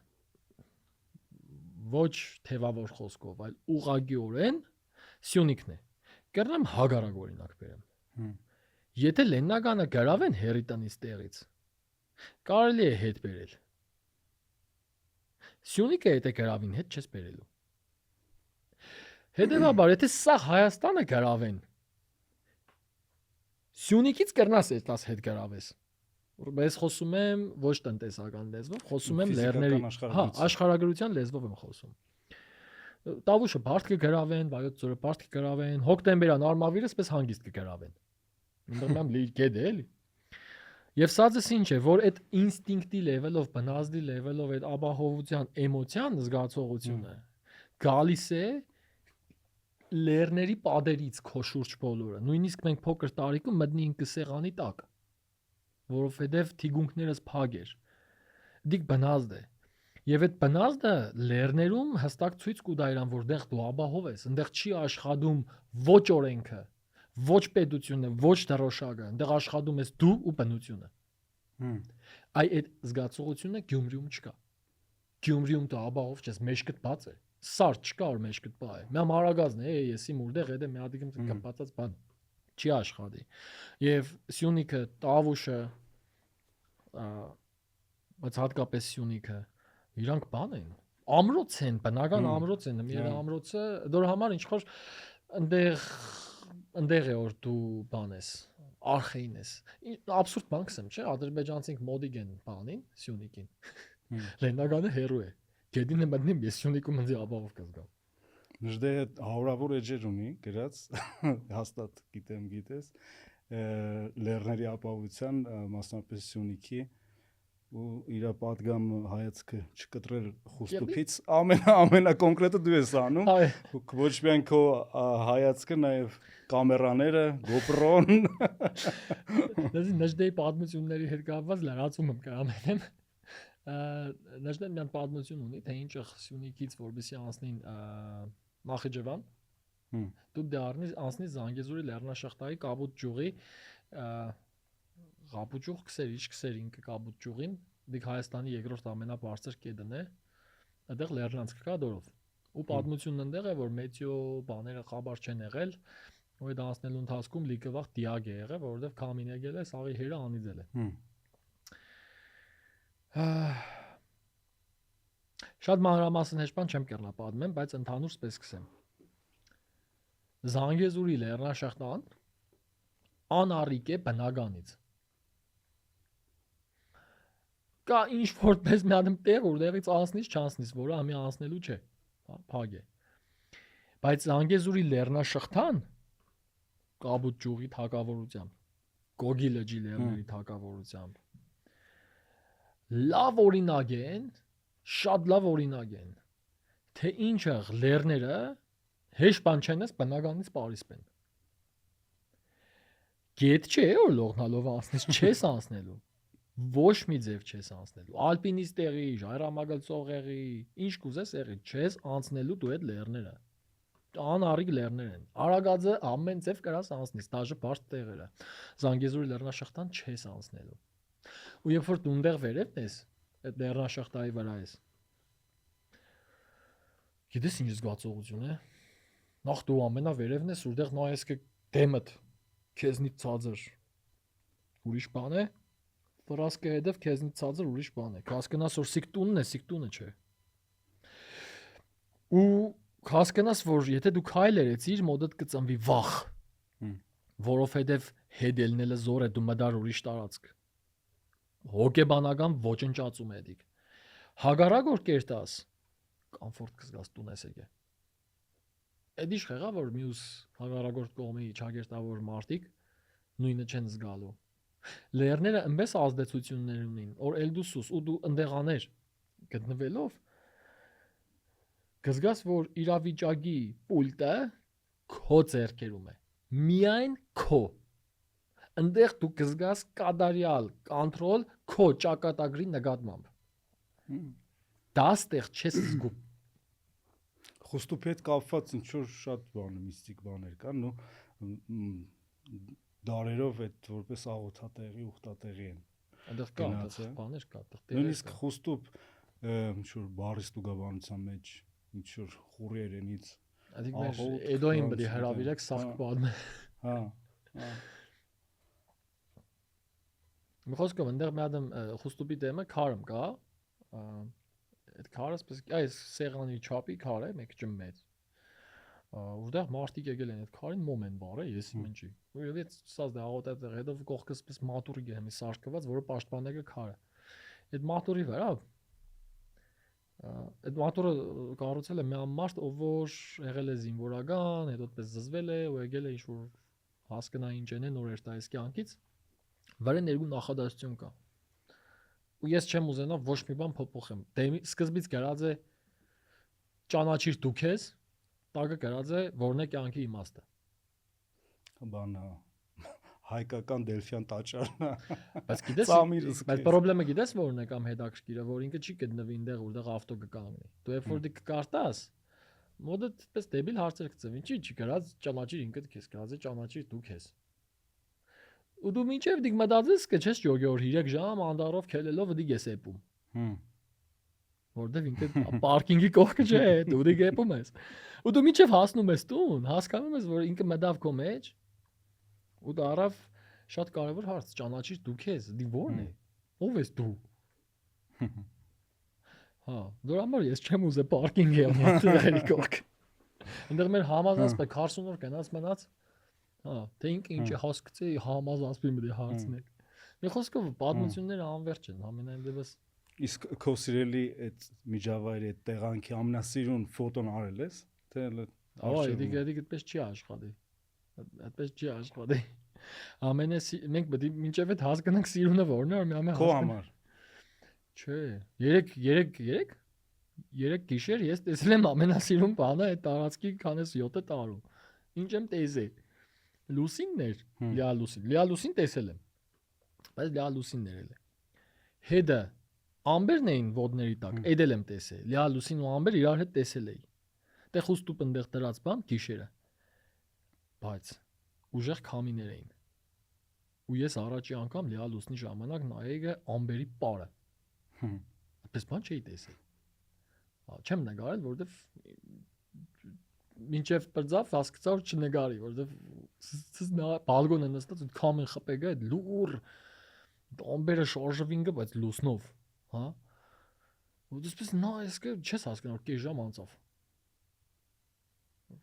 ոչ թևավոր խոսքով, այլ ուղղագիորեն Սյունիքն է։ Կերնեմ հագարակ օրինակ բերեմ։ Եթե Լեննագանը գրավեն հերի տնից տեղից, կարելի է հետ բերել։ Սյունիքը եթե գրավին հետ չես բերելու։ Հետևաբար, եթե սա Հայաստանը գրավեն, Սյունիքից կրնաս այդտես հետ գրավես։ Ես խոսում եմ ոչ տնտեսական լեզվով, խոսում եմ լեռների, աշխարհագրության լեզվով եմ խոսում։ Տավուշը բարդ կգրավեն, Վայոց ձորը բարդ կգրավեն, հոկտեմբերյան արմավիրը սպես հանգիստ կգրավեն։ Ուրեմն լի գեդ էլի։ Եվ սա ձեզ ինչ է, որ այդ ինստինկտի level-ով, բնազդի level-ով այդ ապահովության, էմոցիան, զգացողությունը գալիս է լեռների պատերից քո շուրջ բոլորը։ Նույնիսկ մենք փոքր տարիքում մտնենք սեղանի տակ, որովհետև թիգունքներս փակ էր։ Դիք բնազդ է։ Եվ այդ բնազդը լեռներում հստակ ցույց կտա իրան, որտեղ դու ապահով ես, այնտեղ չի աշխատում ոչ օրենքը, ոչ պետությունը, ոչ դրոշակը, այնտեղ աշխատում ես դու ու բնությունը։ Այդ զգացողությունը Գյումրիում չկա։ Գյումրիում դու ապահով չես, մեջքդ բաց է։ Սարդ չկա, որ մեջքդ բա է։ Մամ արագազն է, եսի մուրդեղ հետը մի հատիկում կապացած բան չի աշխատի։ Եվ Սյունիքը, Տավուշը, բայց հատկապես Սյունիքը, իրանք բան են։ Ամրոց են, բնական ամրոց են։ Մեր ամրոցը դոր համար ինչ որ այնտեղ է որ դու բան ես, արխեին ես։ Աբսուրդ բան կսեմ, չէ՞, ադրբեջանցինք մոդիկ են բանին, Սյունիքին։ Լեննագանը հերո է։ Գեդինը մտնեմ, ես Սյունիքում ինձ ապահով կզգամ։ Նժդե հարյուրավոր էջեր ունի գրած, հաստատ գիտես, լեռների ապահովության, մասնապես Սյունիքի ու իր պատգամ հայացքը չկտրել խուստուկից ամենակոնկրետը դու ես անում, ոչ միայն քո հայացքը, նաև կամերաները, GoPro-ն։ Նժդեի պատմությունների հետ կապված լրացում եմ կամենեմ։ Նժդեն միան պատմություն ունի, թե ինչ Սյունիքից որպեսզի անցնին Նախիջևան, դուք դառնի անցնի Զանգեզուրի լեռնաշղթայի Կապուտ ճյուղի Կապուտ ճյուղ քսեր, ինչ քսեր ինքը Կապուտ ճյուղին, դիք Հայաստանի երկրորդ ամենաբարձր կետն է, այդտեղ լեռնանցք կա դորով։ Ու պատմությունն այնտեղ է, որ մեթեո բաները խաբար չեն եղել, ու այդ անցնելու ընթացքում լիքը վաղ դիագ է եղել, որովհետև քամին եկել է, սաղի հերը անիծել է։ Շատ մանրամասն հեչ բան չեմ կերնա պատմեմ, բայց ընդհանուր սպես կսեմ։ Զանգեզուրի լեռնաշղթան անառիկ է բնականից։ Կա ինչ որպես մի հատ տեղ, որտեղից անցնից չանցնից, որը ամի անցնելու չէ, փակ է։ Բայց Զանգեզուրի լեռնաշղթան Կապուտ ճյուղի թակավորությամբ, Գոգի լճի լեռների թակավորությամբ լավ օրինակ են, շատ լավ օրինակ են, թե ինչը լեռները հեշտ բան չեն ես բնականից Պարիսպ են։ Գետ չէ, որ լողնալով անցնես, չես անցնելու։ Ոչ մի ձև չես անցնելու։ Ալպինիստ եղի, ժայռամագլցող եղի, ինչ կուզես եղի, չես անցնելու դու այդ լեռները։ Անառիկ լեռներ են։ Արագածը ամեն ձև կարաս անցնես, դաժե բարդ տեղերը։ Զանգեզուրի լեռնաշղթան չես անցնելու։ Ու երբ որ դու ունդեղ վերևն ես, այդ լեռնաշղթայի վրա ես։ Գիտես ինչ զգացողություն է։ Նախ դու ամենավերևն ես, որտեղ նայես դեմդ քեզնից ցածր ուրիշ բան է, վրասկը հետև քեզնից ցածր ուրիշ բան է։ Հասկանաս որ սիկտունն է, սիկտունը չէ։ Ու հասկանաս որ եթե դու քայլ երեցիր, մոդդ կծնվի վախ, որովհետև հետ ելնելը զոր է, դու մդար ուրիշ տարածք։ Հոգեբանական ոչնչացում է դիք։ Հագարակ որ կերտաս, կոմֆորտ կզգաս տուն ես եկե։ Այդ ինչ եղավ որ մյուս հագարակորդ կողմի ճագերտավոր մարդիկ նույնը չեն զգալու։ Լերները այնպես ազդեցություններ ունին, որ Էլդուսուս ու դու ընդեղաներ գտնվելով կզգաս, որ իրավիճակի պուլտը քո ձեռքերում է։ Միայն քո։ Այնտեղ դու կզգաս կադարյալ կոնտրոլ քո ճակատագրի նկատմամբ։ Դա ստեղ չես զգում։ Խոստուփի հետ կապված ինչ որ շատ բան միստիկ բաներ կան, ու դարերով այդ որպես աղոթատեղի ուխտատեղի են։ Այնտեղ կա բաներ կա, նույնիսկ խոստուփ ինչ որ բարի ստուգաբանության մեջ ինչ որ խուրիերենից Adică մեր Էդոին բդի հրավիրեք սաղ կբարն է։ Հա։ Մի խոսքով այնտեղ մի հատ խուստուպի դեմը քարմ կա։ Այդ քարը սպես այս սեղանի չափի քար է, մեկ ջմ մեծ։ Որտեղ մարդիկ եկել են այդ քարին մոմեն բարը, ես ինչի։ Ու այդ սազ դա աղոթատեղ հետո կողքը սպես մատուրի գեմի սարքված, որը պաշտպանել է քարը։ Այդ մատուրի վրա այդ մատուրը կառուցել է մի մարդ, ով որ եղել է զինվորական, հետո այդպես զզվել է ու եկել է ինչ-որ հասկանա ինչ են նոր երթայս կյանքից, վրա ներգու նախադասություն կա։ Ու ես չեմ ուզենա ոչ մի բան փոփոխեմ։ Դեմի սկզբից գրած է ճանաչիր դու քեզ, տակը գրած է որն է կյանքի իմաստը։ Բանը հայկական Դելֆյան տաճարն է։ Բայց գիտես, բայց խնդրեմը գիտես որն է կամ հետաքրքիրը, որ ինքը չի գտնվի այնտեղ, որտեղ ավտո կկանգնի։ Դու երբ որ դի կկարտաս, մոդը այդպես դեբիլ հարցեր կծվի, ինչի՞ չի գրած ճանաչիր ինքդ քեզ, գրած է ճանաչիր դու քեզ։ Ու դու մինչև դիք մտածես կչես յոգյոր 3 ժամ անդարով քելելով դի ես էպում։ Որտեվ ինքը պարկինգի կողքը չէ, դու դի գեպում ես։ Ու դու մինչև հասնում ես տուն, հասկանում ես, որ ինքը մտավ քո մեջ։ Ու դա արավ շատ կարևոր հարց, ճանաչիր դու քեզ, դի ո՞րն է։ Ո՞վ ես դու։ Հա, դրա համար ես չեմ ուզե պարկինգի ամենտեղի կողք։ Այնտեղ մեր համազասպը 40 օր գնաց մնաց։ Հա, թե ինքը ինչ է հասկացի համազասպի մի հարցներ։ Մի խոսքով պատմությունները անվերջ են, ամենայն դեպս։ Իսկ քո սիրելի այդ միջավայրի այդ տեղանքի ամենասիրուն ֆոտոն արել ես, թե Ահա, դիգ այդպես չի աշխատի։ Այդպես չի աշխատի։ Ամենը մենք պետք է մինչև այդ հասկանանք սիրունը որն է, մի ամեն քո համար։ Չէ, 3 գիշեր ես տեսել եմ ամենասիրուն բանը այդ տարածքի քանես 7 տարում։ Ինչ եմ տեսել։ Լուսինն էր, Լիալուսին տեսել եմ։ Բայց Լիալուսինն էր էլ։ Հետը ամբերն էին ոդների տակ, էդել եմ տեսել։ Լիալուսին ու ամբեր իրար հետ տեսել էի։ Տեղ խուստուպ ընդեղ դրած բան գիշերը։ Բայց ուժեղ քամիներ էին։ Ու ես առաջի անգամ Լիալուսնի ժամանակ նայեի ամբերի պարը։ Այդպես բան չէի տեսել։ Չեմ նկարել, որովհետև մինչև բրձավ հասկացա որ չնկարի, որովհետև բալկոնը նստած ու քամին խփեգա այդ լուր ամբերը շարժվինգը, բայց լուսնով, հա։ Ու դեսպես նայես că չես հասկանում կես ժամ անցավ։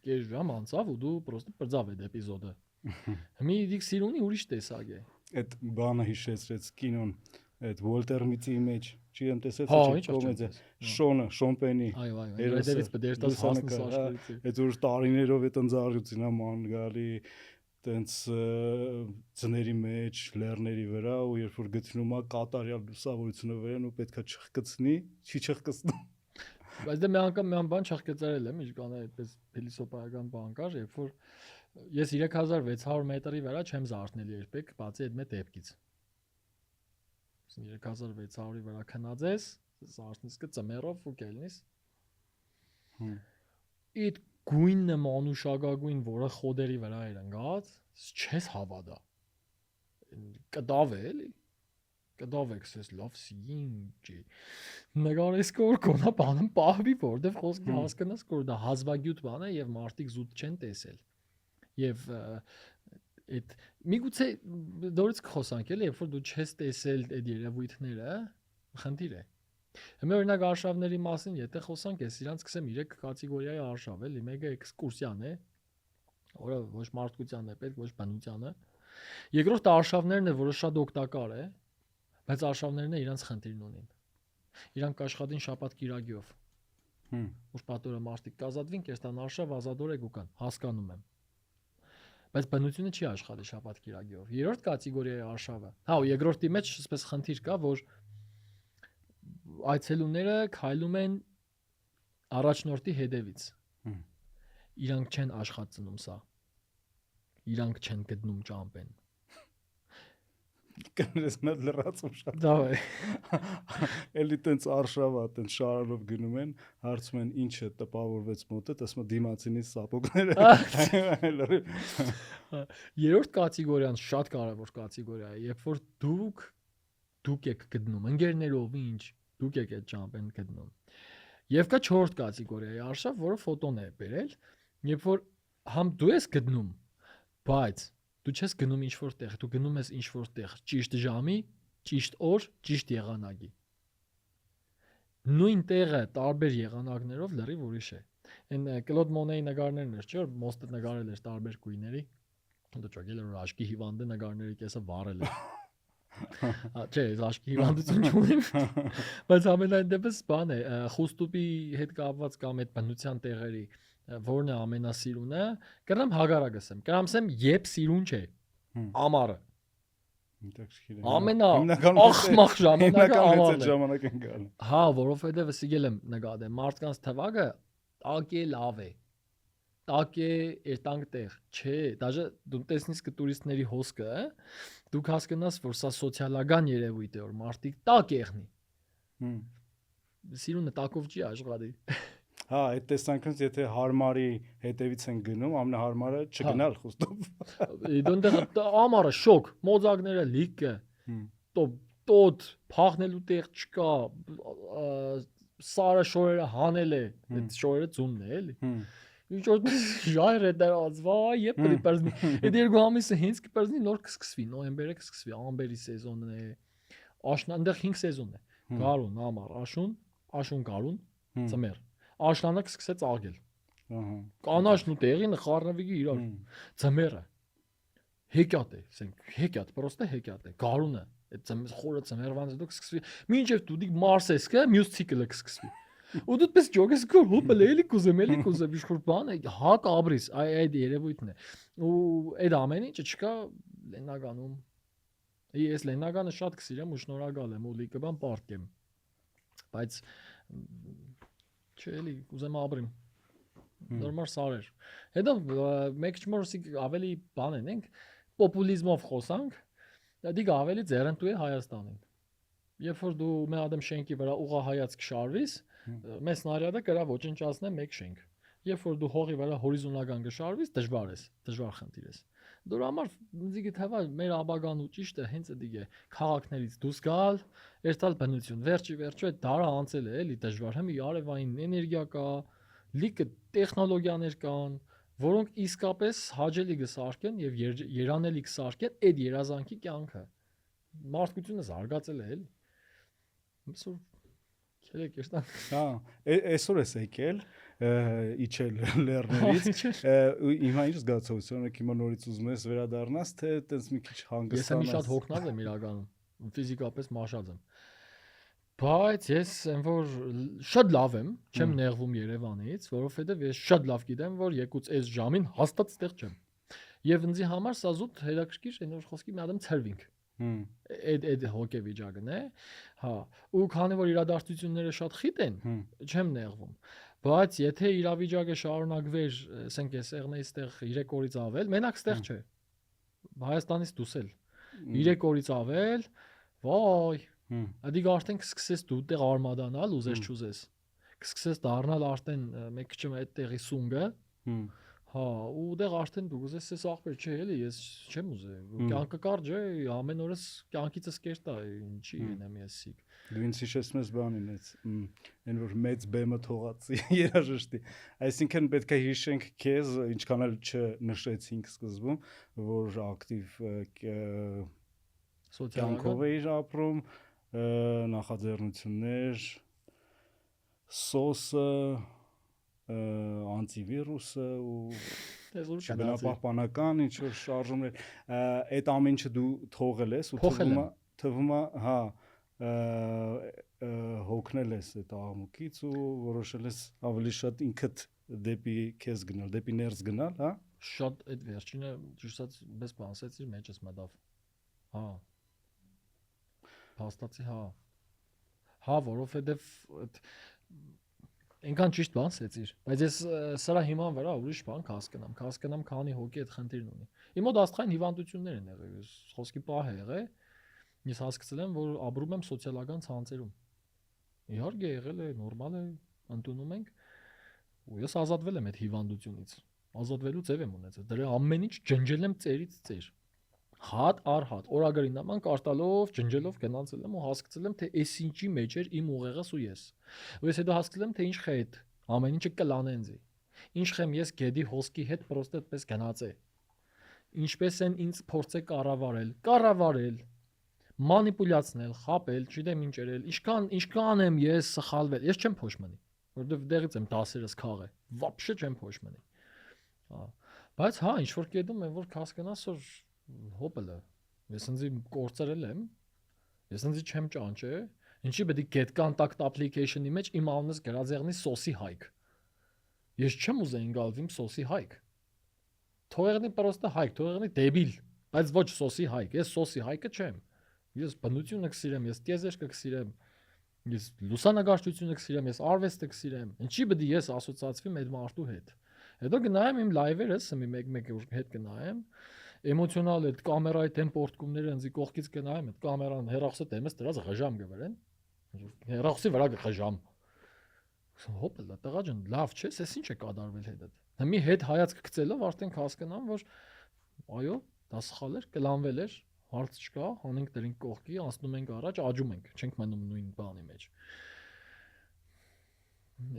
Կես ժամ անցավ ու դու պրոստը բրձավ այդ էպիզոդը։ Հիմի դիք սիրունի ուրիշ տեսակ է։ Այդ բանը հիշեցրեց կինոն, այդ Վոլտեր Միցի մեջ, չի եմ տեսել, չէ՞ կոմեդիա, Շոնը, Շոմպենի։ Այո, երևից բդերտաս հասնես աշխարհից։ Այդ որ տարիներով այդ ընձառյուծին աման գալի տենց ծների մեջ, լեռների վրա ու երբ որ գցնում է կատարյալ լուսավորությունը վրան ու պետքա չխկցնի, չի չխկցնում։ Բայց դե մի անգամ մի բան չխկցարել եմ, ինչ կան այդպես փիլիսոփայական բան կար, երբ որ ես 3600 մետրի վրա չեմ զարթնել երբեք, բացի այդ մեծ դեպքից։ 3600-ի վրա քնած ես, զարթնես կծմերով ու կելնես։ Այդ գույնը մանուշակագույն, որը խոդերի վրա էր ընկած, չես հավատա։ Կդավ է էլի։ Կդավ է քսես լավ սինջի։ Նկարես կոր կոնա բանը պահվի, որտեվ խոսքը հասկանաս որ դա հազվագյուտ բան է եւ մարդիկ զուտ չեն տեսել։ Եվ այդ միգուցե դորից խոսանք էլի, երբ որ դու չես տեսել այդ երևույթները, խնդիր է։ Հիմա օրինակ արշավների մասին, եթե խոսանք, ես իրանց սկսեմ 3 կատեգորիայի արշավ էլի, մեկը էքսկուրսիան է, որը ոչ մարդկությանն է պետք, ոչ բնությանը։ Երկրորդը արշավներն է, որը շատ օգտակար է, բայց արշավներն իրանց խնդիրն ունին։ Իրանք աշխատին շաբաթ կիրակիով։ Որ պատորը մարդիկ կազատվին, կերստան արշավ ազատորեք ու կան, հասկանում եմ։ բայց բնությունը չի աշխատի շաբաթ-կիրակի օրը։ Երրորդ կատեգորիայի արշավը։ Հա, ու երկրորդի մեջ այսպես խնդիր կա, որ այցելուները քայլում են առաջնորդի հետևից։ Իրանք չեն աշխատում սա։ Իրանք չեն գտնում ճամփեն։ Կներես նա լրացում շատ։ Դավայ։ Էլի տենց արշավա, տենց շարելով գնում են, հարցում են ինչը տպավորվեց մոտը, ասում դիմացինի սապոգները։ Երրորդ կատեգորիան շատ կարևոր կատեգորիա է, երբ որ դուք եք գտնում ընկերներով ինչ, դուք եք այդ ճամփեն գտնում։ Եվ կա չորրորդ կատեգորիայի արշավ, որը ֆոտոն է բերել, երբ որ համ դու ես գտնում, բայց դու չես գնում ինչ-որ տեղ, դու գնում ես ինչ-որ տեղ, ճիշտ ժամի, ճիշտ օր, ճիշտ եղանակի։ Նույն տեղը տարբեր եղանակներով լրիվ ուրիշ է։ Այն Կլոդ Մոնեի նկարներն էր, չէ՞, Մոստը նկարել էր տարբեր գույների։ Դա ճոգել էր աչքի հիվանդը նկարների կեսը վառել է։ Չէ, աչքի հիվանդություն չունեմ, բայց ամենայն դեպս բան է, խուստուպի հետ կապված կամ այդ բնության տեղերի որն է ամենասիրունը, կրամ հագարակս եմ, կրամսեմ երբ սիրուն չէ, ամառը։ Ախմախ ժամանակը ժամանակ են գալու։ Հա, որովհետև սիգել եմ նկատեմ, մարդկանց թվակը տակ է լավ է։ Տակ է երտանք տեղ, չէ, դաժե դու տեսնես կը տուրիստների հոսքը, դուք հասկանաս, որ սա սոցիալական երևույթ է, որ մարդիկ տակ եղնի։ Սիրունը տակով չի աշխատի։ Հա, այդ տեսանկյունից եթե հարմարի հետևից են գնում, ամենահարմարը չգնալ խուստով։ Դոնտեղ ամառը շոկ, մոզակները լիքը, տոտ, փախնելու տեղ չկա, սարը շորերը հանել է, այդ շորերը ծունն է, էլի։ Ինչ որ ժայռ է դրած, վայ, երբ կպերզնի։ Այդ երկու ամիսը հենց կպերզնի, նոր կսկսվի, նոյեմբերը կսկսվի, ամբերի սեզոնն է։ Աշնան, այնտեղ 5 սեզոն է։ Գարուն, ամառ, աշուն, աշուն գարուն, ծմեր։ Աշնանը կսկսեց աղել։ Ահա։ Կանաչն ու տեղին խառնվի իրար։ Ծմերը։ Հեկյատ է, ասենք, հեկյատ, պրոստը հեկյատ է։ Գարունը, այդ խորը ծմերվանից դու կսկսվի։ Մինչև դու դիք մարսես կա, մյուս ցիկլը կսկսվի։ Ու դու պես ջոգես կոր հոպել էլի կուզեմ ինչ-որ բան է, հակ աբրիս, այդ երևույթն է։ Ու այդ ամեն ինչը չկա Լեննագանում։ Ես Լեննագանը շատ կսիրեմ ու շնորհակալ եմ ու լիքը բան պարտեմ։ Բայց չէ էլի կուզեմ աբրիմ։ Նորմալ սարեր։ Հետո մեկ չմորսի ավելի բան ենք, պոպուլիզմով խոսանք, դիգ ավելի ձեռնտու է Հայաստանին։ Երբ որ դու մի ադեմ շենքի վրա ուղղահայացք շարվիս, մեծ նարյադը կրա ոչնչացնե մեկ շենք։ Երբ որ դու հողի վրա հորիզոնական գշարվիս, դժվար խնդիր է։ Դրա համար ինձ թվա մեր աբագան ու ճիշտը հենց այդիկ է, քաղաքներից դուրս գալ, երթալ բնություն։ Վերջի վերջո այդ դարը անցել է, էլի դժվար, հիմա արևային էներգիա կա, լիքը տեխնոլոգիաներ կան, որոնք իսկապես հաճելի կսարքեն եւ երանելի կսարքեն այդ երազանքի կյանքը։ Մարդկությունը զարգացել է, էլի։ Այսօր քերեք երթան։ Հա, այսօր էս եկել իջել լեռներից։ Հիմա ինչ զգացողություն եք, հիմա նորից ուզում ես վերադառնաս, թե տենց մի քիչ հանգստանաս։ Ես շատ հոգնած եմ իրականում, ֆիզիկապես մաշած եմ։ Բայց ես այն որ շատ լավ եմ, չեմ նեղվում Երևանից, որովհետև ես շատ լավ գիտեմ, որ եկուց այս ժամին հաստատ ստեղ չեմ։ Եվ ինձի համար սա զուտ հետաքրքիր այն որ խոսքի մի ադամ ցերվինք։ Այդ հոգեվիճակն է, հա, ու քանի որ իրադարձությունները շատ խիտ են, չեմ նեղվում, բայց եթե իրավիճակը շարունակվեր, ասենք ես եղնեի այստեղ 3 օրից ավել, մենակ այստեղ չէ, Հայաստանից դուսել, 3 օրից ավել, վայ, ադիգ արդեն կսկսես դու տեղ արմադանալ, ուզես չուզես, կսկսես դառնալ արդեն մեկ քիչ այդ տեղի սունգը, հա, ու դեղ արդեն դու ուզես ես ախպեր, չէ, էլի ես չեմ ուզում։ Կյանքը կարճ է, ամեն օրս կյանքիցս կերտ է, ինչի ենեմ եսիկ։ Դու ինձ հիշեցնում ես բանին էս, այն որ մեծ բեմը թողածի երաժշտի։ Այսինքն պետք է հիշենք քեզ, ինչքան էլ չնշեցինք սկզբում, որ ակտիվ կյանքով էիր ապրում, նախաձեռնություններ, սոսը անտիվիրուսը ու բնապահպանական ինչ որ շարժումներ այդ ամեն ինչը դու թողել ես ու թվում է հա հոգնել ես այդ աղմուկից ու որոշել ես ավելի շատ ինքդ դեպի քեզ գնալ, դեպի ներս գնալ, հա։ Շատ այդ վերջինը ճիշտ ասած բես բանսեցիր մեջս մտավ։ Հա։ Փաստացի հա։ Հա, որովհետև այնքան ճիշտ բանսեցիր, բայց ես սրա հիման վրա ուրիշ բան հասկանամ, քանի հոգի այդ խնդիրն ունի։ Իմ մոտ աստղային հիվանդություններ են եղել, ես խոսքի պահ է եղել, ես հասկացել եմ, որ ապրում եմ սոցիալական ցանցերում։ Իհարկե եղել է, նորմալ է, ընդունում ենք, ու ես ազատվել եմ այդ հիվանդությունից։ Ազատվելու ձև եմ ունեցել։ Դրա ամեն ինչ ջնջել եմ ծերից ծեր։ Հատ առ հատ, օրագրի նման կարտալով, ջնջելով գնացել եմ ու հասկացել եմ, թե այս ինչի մեջ էր իմ ուղեղս ու ես։ Ու ես հետո հասկացել եմ, թե ինչ խետ, ամեն ինչը կլանենձի։ Ինչ խեմ ես գեդի հոսքի հետ պրոստը այդպես գնացե։ Ինչպես են ինձ փորձե կառավարել, մանիպուլյացնել, խապել, չգիտեմ ինչ երել, ինչքան եմ ես սխալվել, ես չեմ փոշմանի, որովհետև դեղից եմ դասերս քաղե, վապշե չեմ փոշմանի։ Հա, բայց հա, ինչ որ կետում եմ, որ հասկանաս, որ հոպելը, ես ինձ կորցրել եմ, ես ինձ չեմ ճանճե, ինչի պետք է get contact application-ի մեջ իմ անունս գրած եղնի սոսի հայք։ Ես չեմ ուզեին գալվիմ սոսի հայք։ Թողերնի պրոստը հայք, թողերնի դեբիլ, բայց ոչ սոսի հայք, ես սոսի հայկը չեմ։ Ես բնությունը կսիրեմ, ես տիեզերքը կսիրեմ, ես լուսանկարչությունը կսիրեմ, ես արվեստը կսիրեմ։ Ինչի պետք է ես ասոցիացվեմ այդ մարդու հետ։ Հետո գնայեմ իմ լայվերս, մի մեկ հետ գնայեմ, էմոցիոնալ այդ կամերայի դեմ պորտկումները ինձ կողքից գնայեմ, այդ կամերան հեռախոսը դեմս դրած ղժամ գվերեն։ Հեռախոսի վրա ղժամ։ Հոպելա, տղա ջան, լավ չէ, ես ինչ է կատարվել հետդ։ Մի հետ հայացք գցելով արդեն հասկանամ, որ այո, դա սխալ էր, կլանվել էր, հարց չկա, հանենք դրենք կողքի, անցնում ենք առաջ, աճում ենք, չենք մնում նույն բանի մեջ։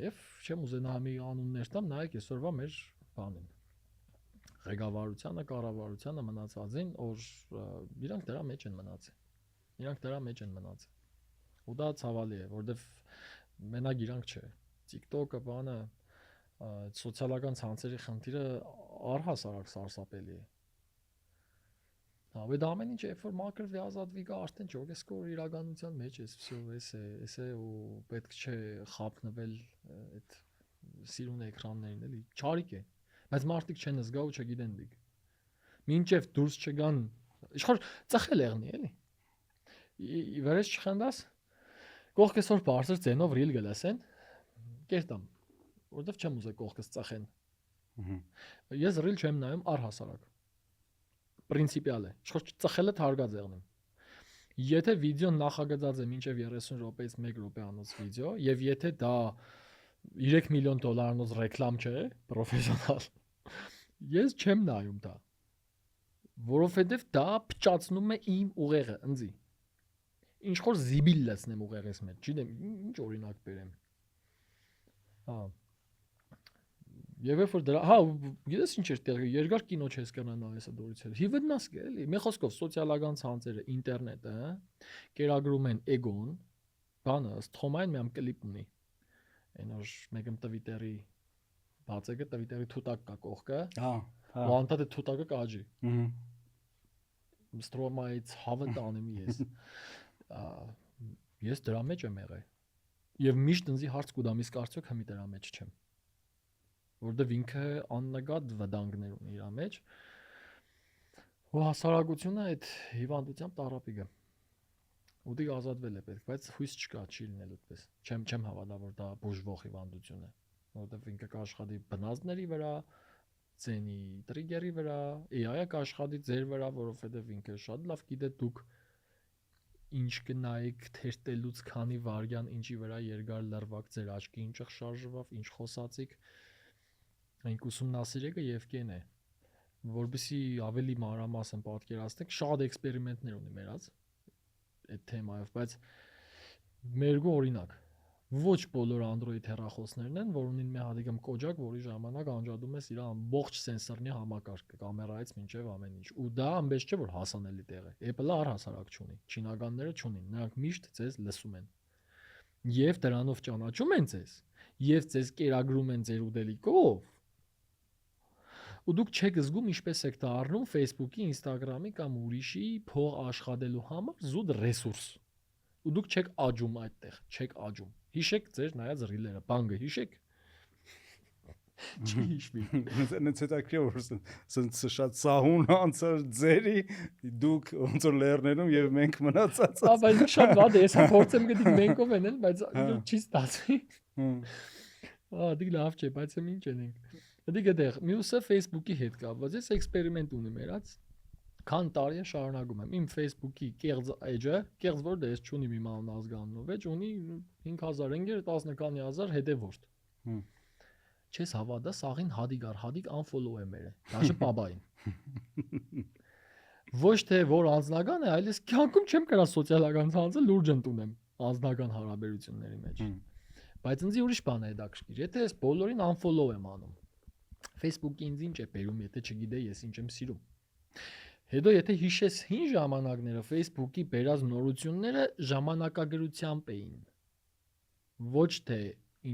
Եվ չեմ ուզենա մի անուններ տամ, նայեք այսօրվա մեր բանին։ Ղեկավարությանը, կառավարությանը մնացածին, որ իրանք դրա մեջ են մնացել։ Ու դա ցավալի է, որովհետև մենակ իրանք չէ։ TikTok-ը բանը սոցիալական ցանցերի խնդիրը առհասարակ սարսափելի է։ Հա, բայց ամեն ինչ երբ որ մակրվի ազատվի գա, արդեն ճոգեսկոր իրականության մեջ է, всё, էս է ու պետք չէ խափնվել այդ սիրուն էկրաններին, էլի, չարիք է։ Բայց մարդիկ չեն զգա ու չգիտեն դիք։ Մինչև դուրս չգան, իշխոր ծխել եղնի, էլի։ Վերես չխնդաս։ Կողքես որ բարձր ձենով ռիլ գլասեն, կերտամ, որովհետև չեմ ուզե կողքս ծախեն։ Ես ռիլ չեմ նայում առհասարակ։ Պրինցիպիալ է, իշխոր ծխելը թարգած եղնեմ։ Եթե վիդեոն նախագծած է մինչև 30 րոպեից 1 րոպեանոց վիդեո, եւ եթե դա $3 միլիոն ռեկլամ չէ, պրոֆեսիոնալ, ես չեմ նայում դա, որովհետև դա փճացնում է իմ ուղեղը, ինձի։ Ինչ որ զիբիլ լցնեմ ուղեղիս մեջ, չգիտեմ, ինչ օրինակ բերեմ։ Հա։ Եվ երբ որ դրա, հա, գիտես ինչ էր տեղի, երկար կինո չես կանա նայես դուրսից։ Հիվնաս է, էլի, մի խոսքով սոցիալական ցանցերը, ինտերնետը, կերակրում են էգոն, բանը, սթոմային միամ կլիպ ունի։ Այնոր մեկում Twitter-ի բացեկը, Twitter-ի թութակ կա կողքը։ Հա։ Ու անդադը թութակը կաճի։ Սթրոմայից հավը տանեմ ես։ Ես դրա մեջ եմ եղել։ Եվ միշտ ինձի հարց կուտամ, իսկ արդյոք հիմի դրա մեջ չեմ։ Որովհետև ինքը աննկատ վտանգներ ունի իր մեջ։ Ու հասարակությունը այդ հիվանդությամբ տարապիկը։ Ու դի ազատվել է պետք, բայց հույս չկա, չի լինելու այդպես։ Չեմ հավատա, որ դա բուժվող հիվանդություն է, որովհետև ինքը կաշխատի բնազդների վրա, ձենի տրիգերի վրա, AI-ը կաշխատի ձեր վրա, որովհետև ինքը շատ լավ գիտե դուք ինչ կնայեք թերթելուց քանի վարյան ինչի վրա երկար լրվակ ձեր աչքի ինչը շարժվավ, ինչ խոսացիք, այնք ուսումնասիրեկը եւ կեն է, որբիսի ավելի մանրամասն պատկերացնեք, շատ էքսպերիմենտներ ունի մերած այդ թեմայով, բայց մերգու օրինակ ոչ բոլոր Android հեռախոսներն են, որ ունին մի հատիկամ կոջակ, որի ժամանակ անջատում ես իր ամբողջ սենսորնի համակարգը, կամերայից մինչև ամեն ինչ։ Ու դա ամբողջ չէ, որ հասանելի տեղ է։ Apple-ը առհասարակ չունի, չինականները չունին, նրանք միշտ ձեզ լսում են։ Եվ դրանով ճանաչում են ձեզ, եւ ձեզ կերակրում են ձեր ուտելիքով։ Ու դուք չեք զգում ինչպես եք դա առնում Facebook-ի, Instagram-ի կամ ուրիշի փող աշխատելու համար զուտ ռեսուրս։ Ու դուք չեք աճում այդտեղ, չեք աճում։ Հիշեք ձեր նայած ռիլերը, բանգը հիշեք։ Չի հիշվի։ Նենց հետաքրքիր որ սենց շատ սահուն անցար ձերի դուք ոնց որ լեռներում եւ մենք մնացած։ Բայց շատ վատ է, հեսա փորձեմ գտի մենքով են, բայց չի ստացվի։ Դի լավ չէ, բայց ինչ ենք։ Դի գտեղ, մյուսը Facebook-ի հետ կապված, ես էքսպերիմենտ ունեմ երած։ Քան տարի է շարունակում եմ։ Իմ Facebook-ի կեղծ էջը, կեղծ որ դες չունի մի ման ազգանունով, էջ ունի 5000 ընկեր, 10-000 հետևորդ։ Չես հավատա, սաղին հադիկ unfollow է մերը, դաշը պաբային։ Ոչ թե որ անձնական է, այլ ես կյանքում չեմ կարա սոցիալական ցանցը լուրջ ընդունեմ անձնական հարաբերությունների մեջ։ Բայց ինձ ուրիշ բան է հետաքրքիր, եթե ես բոլորին unfollow եմ անում, Facebook-ը ինձ ինչ է բերում, եթե չգիտեի ես ինչ եմ սիրում։ Հետո եթե հիշես հին ժամանակները Facebook-ի բերած նորությունները ժամանակագրությամբ էին։ Ոչ թե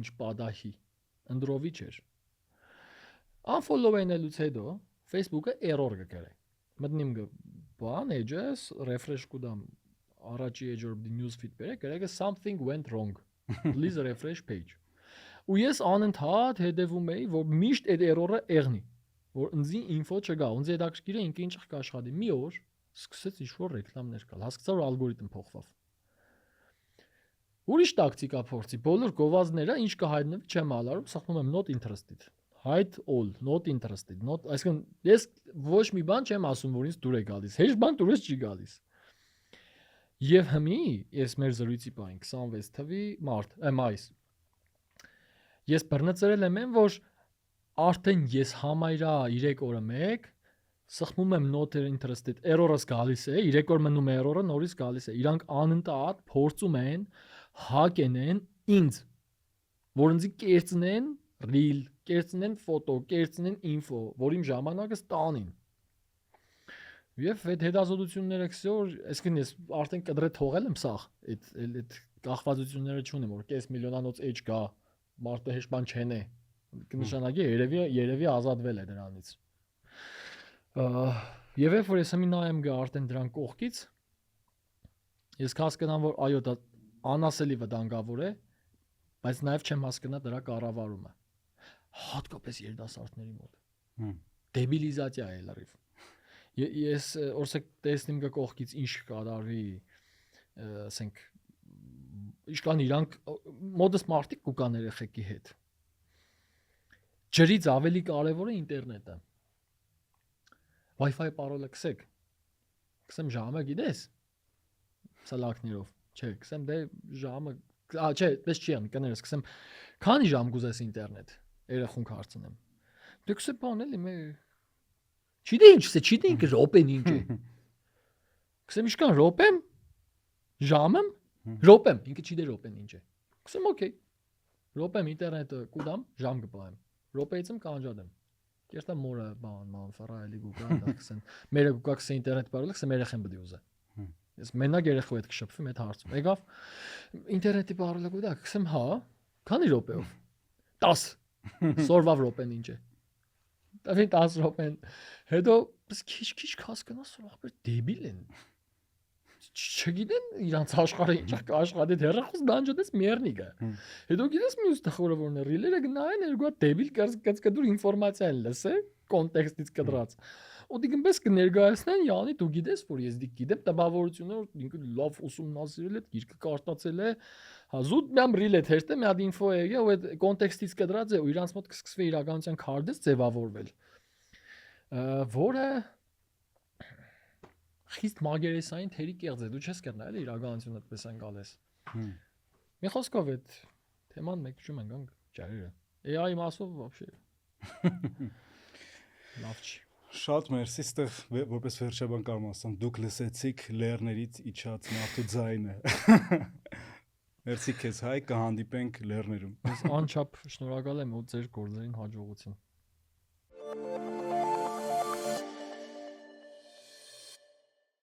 ինչ պատահի, ընդրովի չէր։ Unfollow-ենելուց հետո Facebook-ը error կգրե։ Մտնիմ բան էջս refresh կուդամ առաջի էջը news feed բերե, գրեգը something went wrong. Please refresh page։ Ու ես անընդհատ հետևում էի, որ միշտ այդ error-ը եղնի, որ ինձի ինֆո չգա, ինձ հետաքրքիր է ինքը ինչ կաշխատի։ Մի օր սկսեց ինչ-որ ռեկլամներ կալ, հասկացա որ ալգորիթմ փոխվավ։ Ուրիշ տակտիկա փորձի, բոլոր գովազդները ինչ կհայտնվի չեմ ալարում, սխմում եմ not interested, hide all, not interested, not, այսինքն ես ոչ մի բան չեմ ասում, որ ինձ դուր է գալիս, հեշտ բան դուրս չի գալիս։ Եվ հիմի ես մեր զրույցի պահին 26 թվի մայիս ես բռնծրել եմ, որ արդեն ես համայրա 3 օրը 1 սխմում եմ not interested, error-ըս գալիս է, 3 օր մնում է error-ը նորից գալիս է։ Իրանք անընդհատ փորձում են հակենեն ինձ, որ ինձ կերծնեն reel, կերծնեն ֆոտո, կերծնեն ինֆո, որ իմ ժամանակը ստանին։ Եվ այդ հետազոտությունները քսոր, այսինքն ես արդեն կդրե թողել եմ սաղ, այդ կախվածությունները չունեմ, որ կես միլիոնանոց էջ գա, մարդը հեշտ բան չեն է, կնշանակի երևի ազատվել է դրանից։ Եվ երբ որ ես հիմա նայեմ գա արդեն դրան կողքից, ես հասկանամ, որ այո, դա անասելի վտանգավոր է, բայց նաև չեմ հասկանա դրա կառավարումը։ Հատկապես երիտասարդների մոտ։ Դեբիլիզացիա է լրիվ։ Ես օրսեք տեսնեմ գա կողքից ինչ կատարվի, ասենք ինչքան իրանք մոդս մարդիկ կուկան երեխեքի հետ։ Ջրից ավելի կարևոր է ինտերնետը։ Wi-Fi parole քսեք։ Քսեմ ժամը գիտես։ Սալակներով։ Չէ, քսեմ դե ժամը, չէ, պես չի ան, կներես, քսեմ քանի ժամ գուզես ինտերնետ։ Երախուն հարցնեմ։ Դե քսե բան էլի մե Չիտե ինչ ռոպեն ինչ է։ Քսեմ ինչքան ռոպեմ, ժամեմ, ռոպեմ, ինքը չիտե ռոպեն ինչ է։ Քսեմ օքեյ։ Ռոպեմ ինտերնետը կուդամ, ժամ կպահեմ։ Ռոպեիցեմ կանջադեմ։ Կերտա մորը բան ֆարայելի գուկա, քսեն։ Մերը գուկա քսե ինտերնետ բարել, քսեմ երախեն բդի ուզե։ Ես մենակ երախու հետ կշփվեմ այդ հարցում։ Եկավ ինտերնետի բարելը գուտա, քսեմ հա, քանի ռոպեով։ 10։ Սորվավ ռոպեն ինչ է։ Տավին 10 ռոպեն։ Հետո քիչ հասկանաս որ ախպեր դեբիլ են։ Չգիտեն իրանց աշխարհը ինչ կաշխատի դեռախոս դանջոդես մերնիկը։ Հետո գիտես մյուս տխորավորն է ռիլերը գնային երկու դեբիլ կծկդուր ինֆորմացիա են լսե կոնտեքստից կդրած։ Ու դիգնպես կներկայացնեն յանի դու գիտես որ ես դիք գիտեմ տպավորությունը որ ինքը լավ ուսումնասիրել է գիրքը կարդացել է հազուտ մամ ռիլը թերթը մի հատ ինֆո է ու այդ կոնտեքստից կդրած է ու իրանց մոտ կսկսվի իրականության քարտից ձևավորվել որը խիստ մագերեսային թերի կեղծ է դու չես կրնա էլի իրականությունը այդպես են գալես մի խոսքով այդ թեման մեկում են գանք ջարերը AI մասով вообще լավ չի Շատ մերսի, ստեղ որպես վերջաբան կարող ասեմ, դուք լսեցիք լեռներից իջած մարդու ձայնը։ Մերսի քեզ հայ, կհանդիպենք լեռներում։ Ես անչափ շնորհակալ եմ ու ձեր գործերին հաջողություն։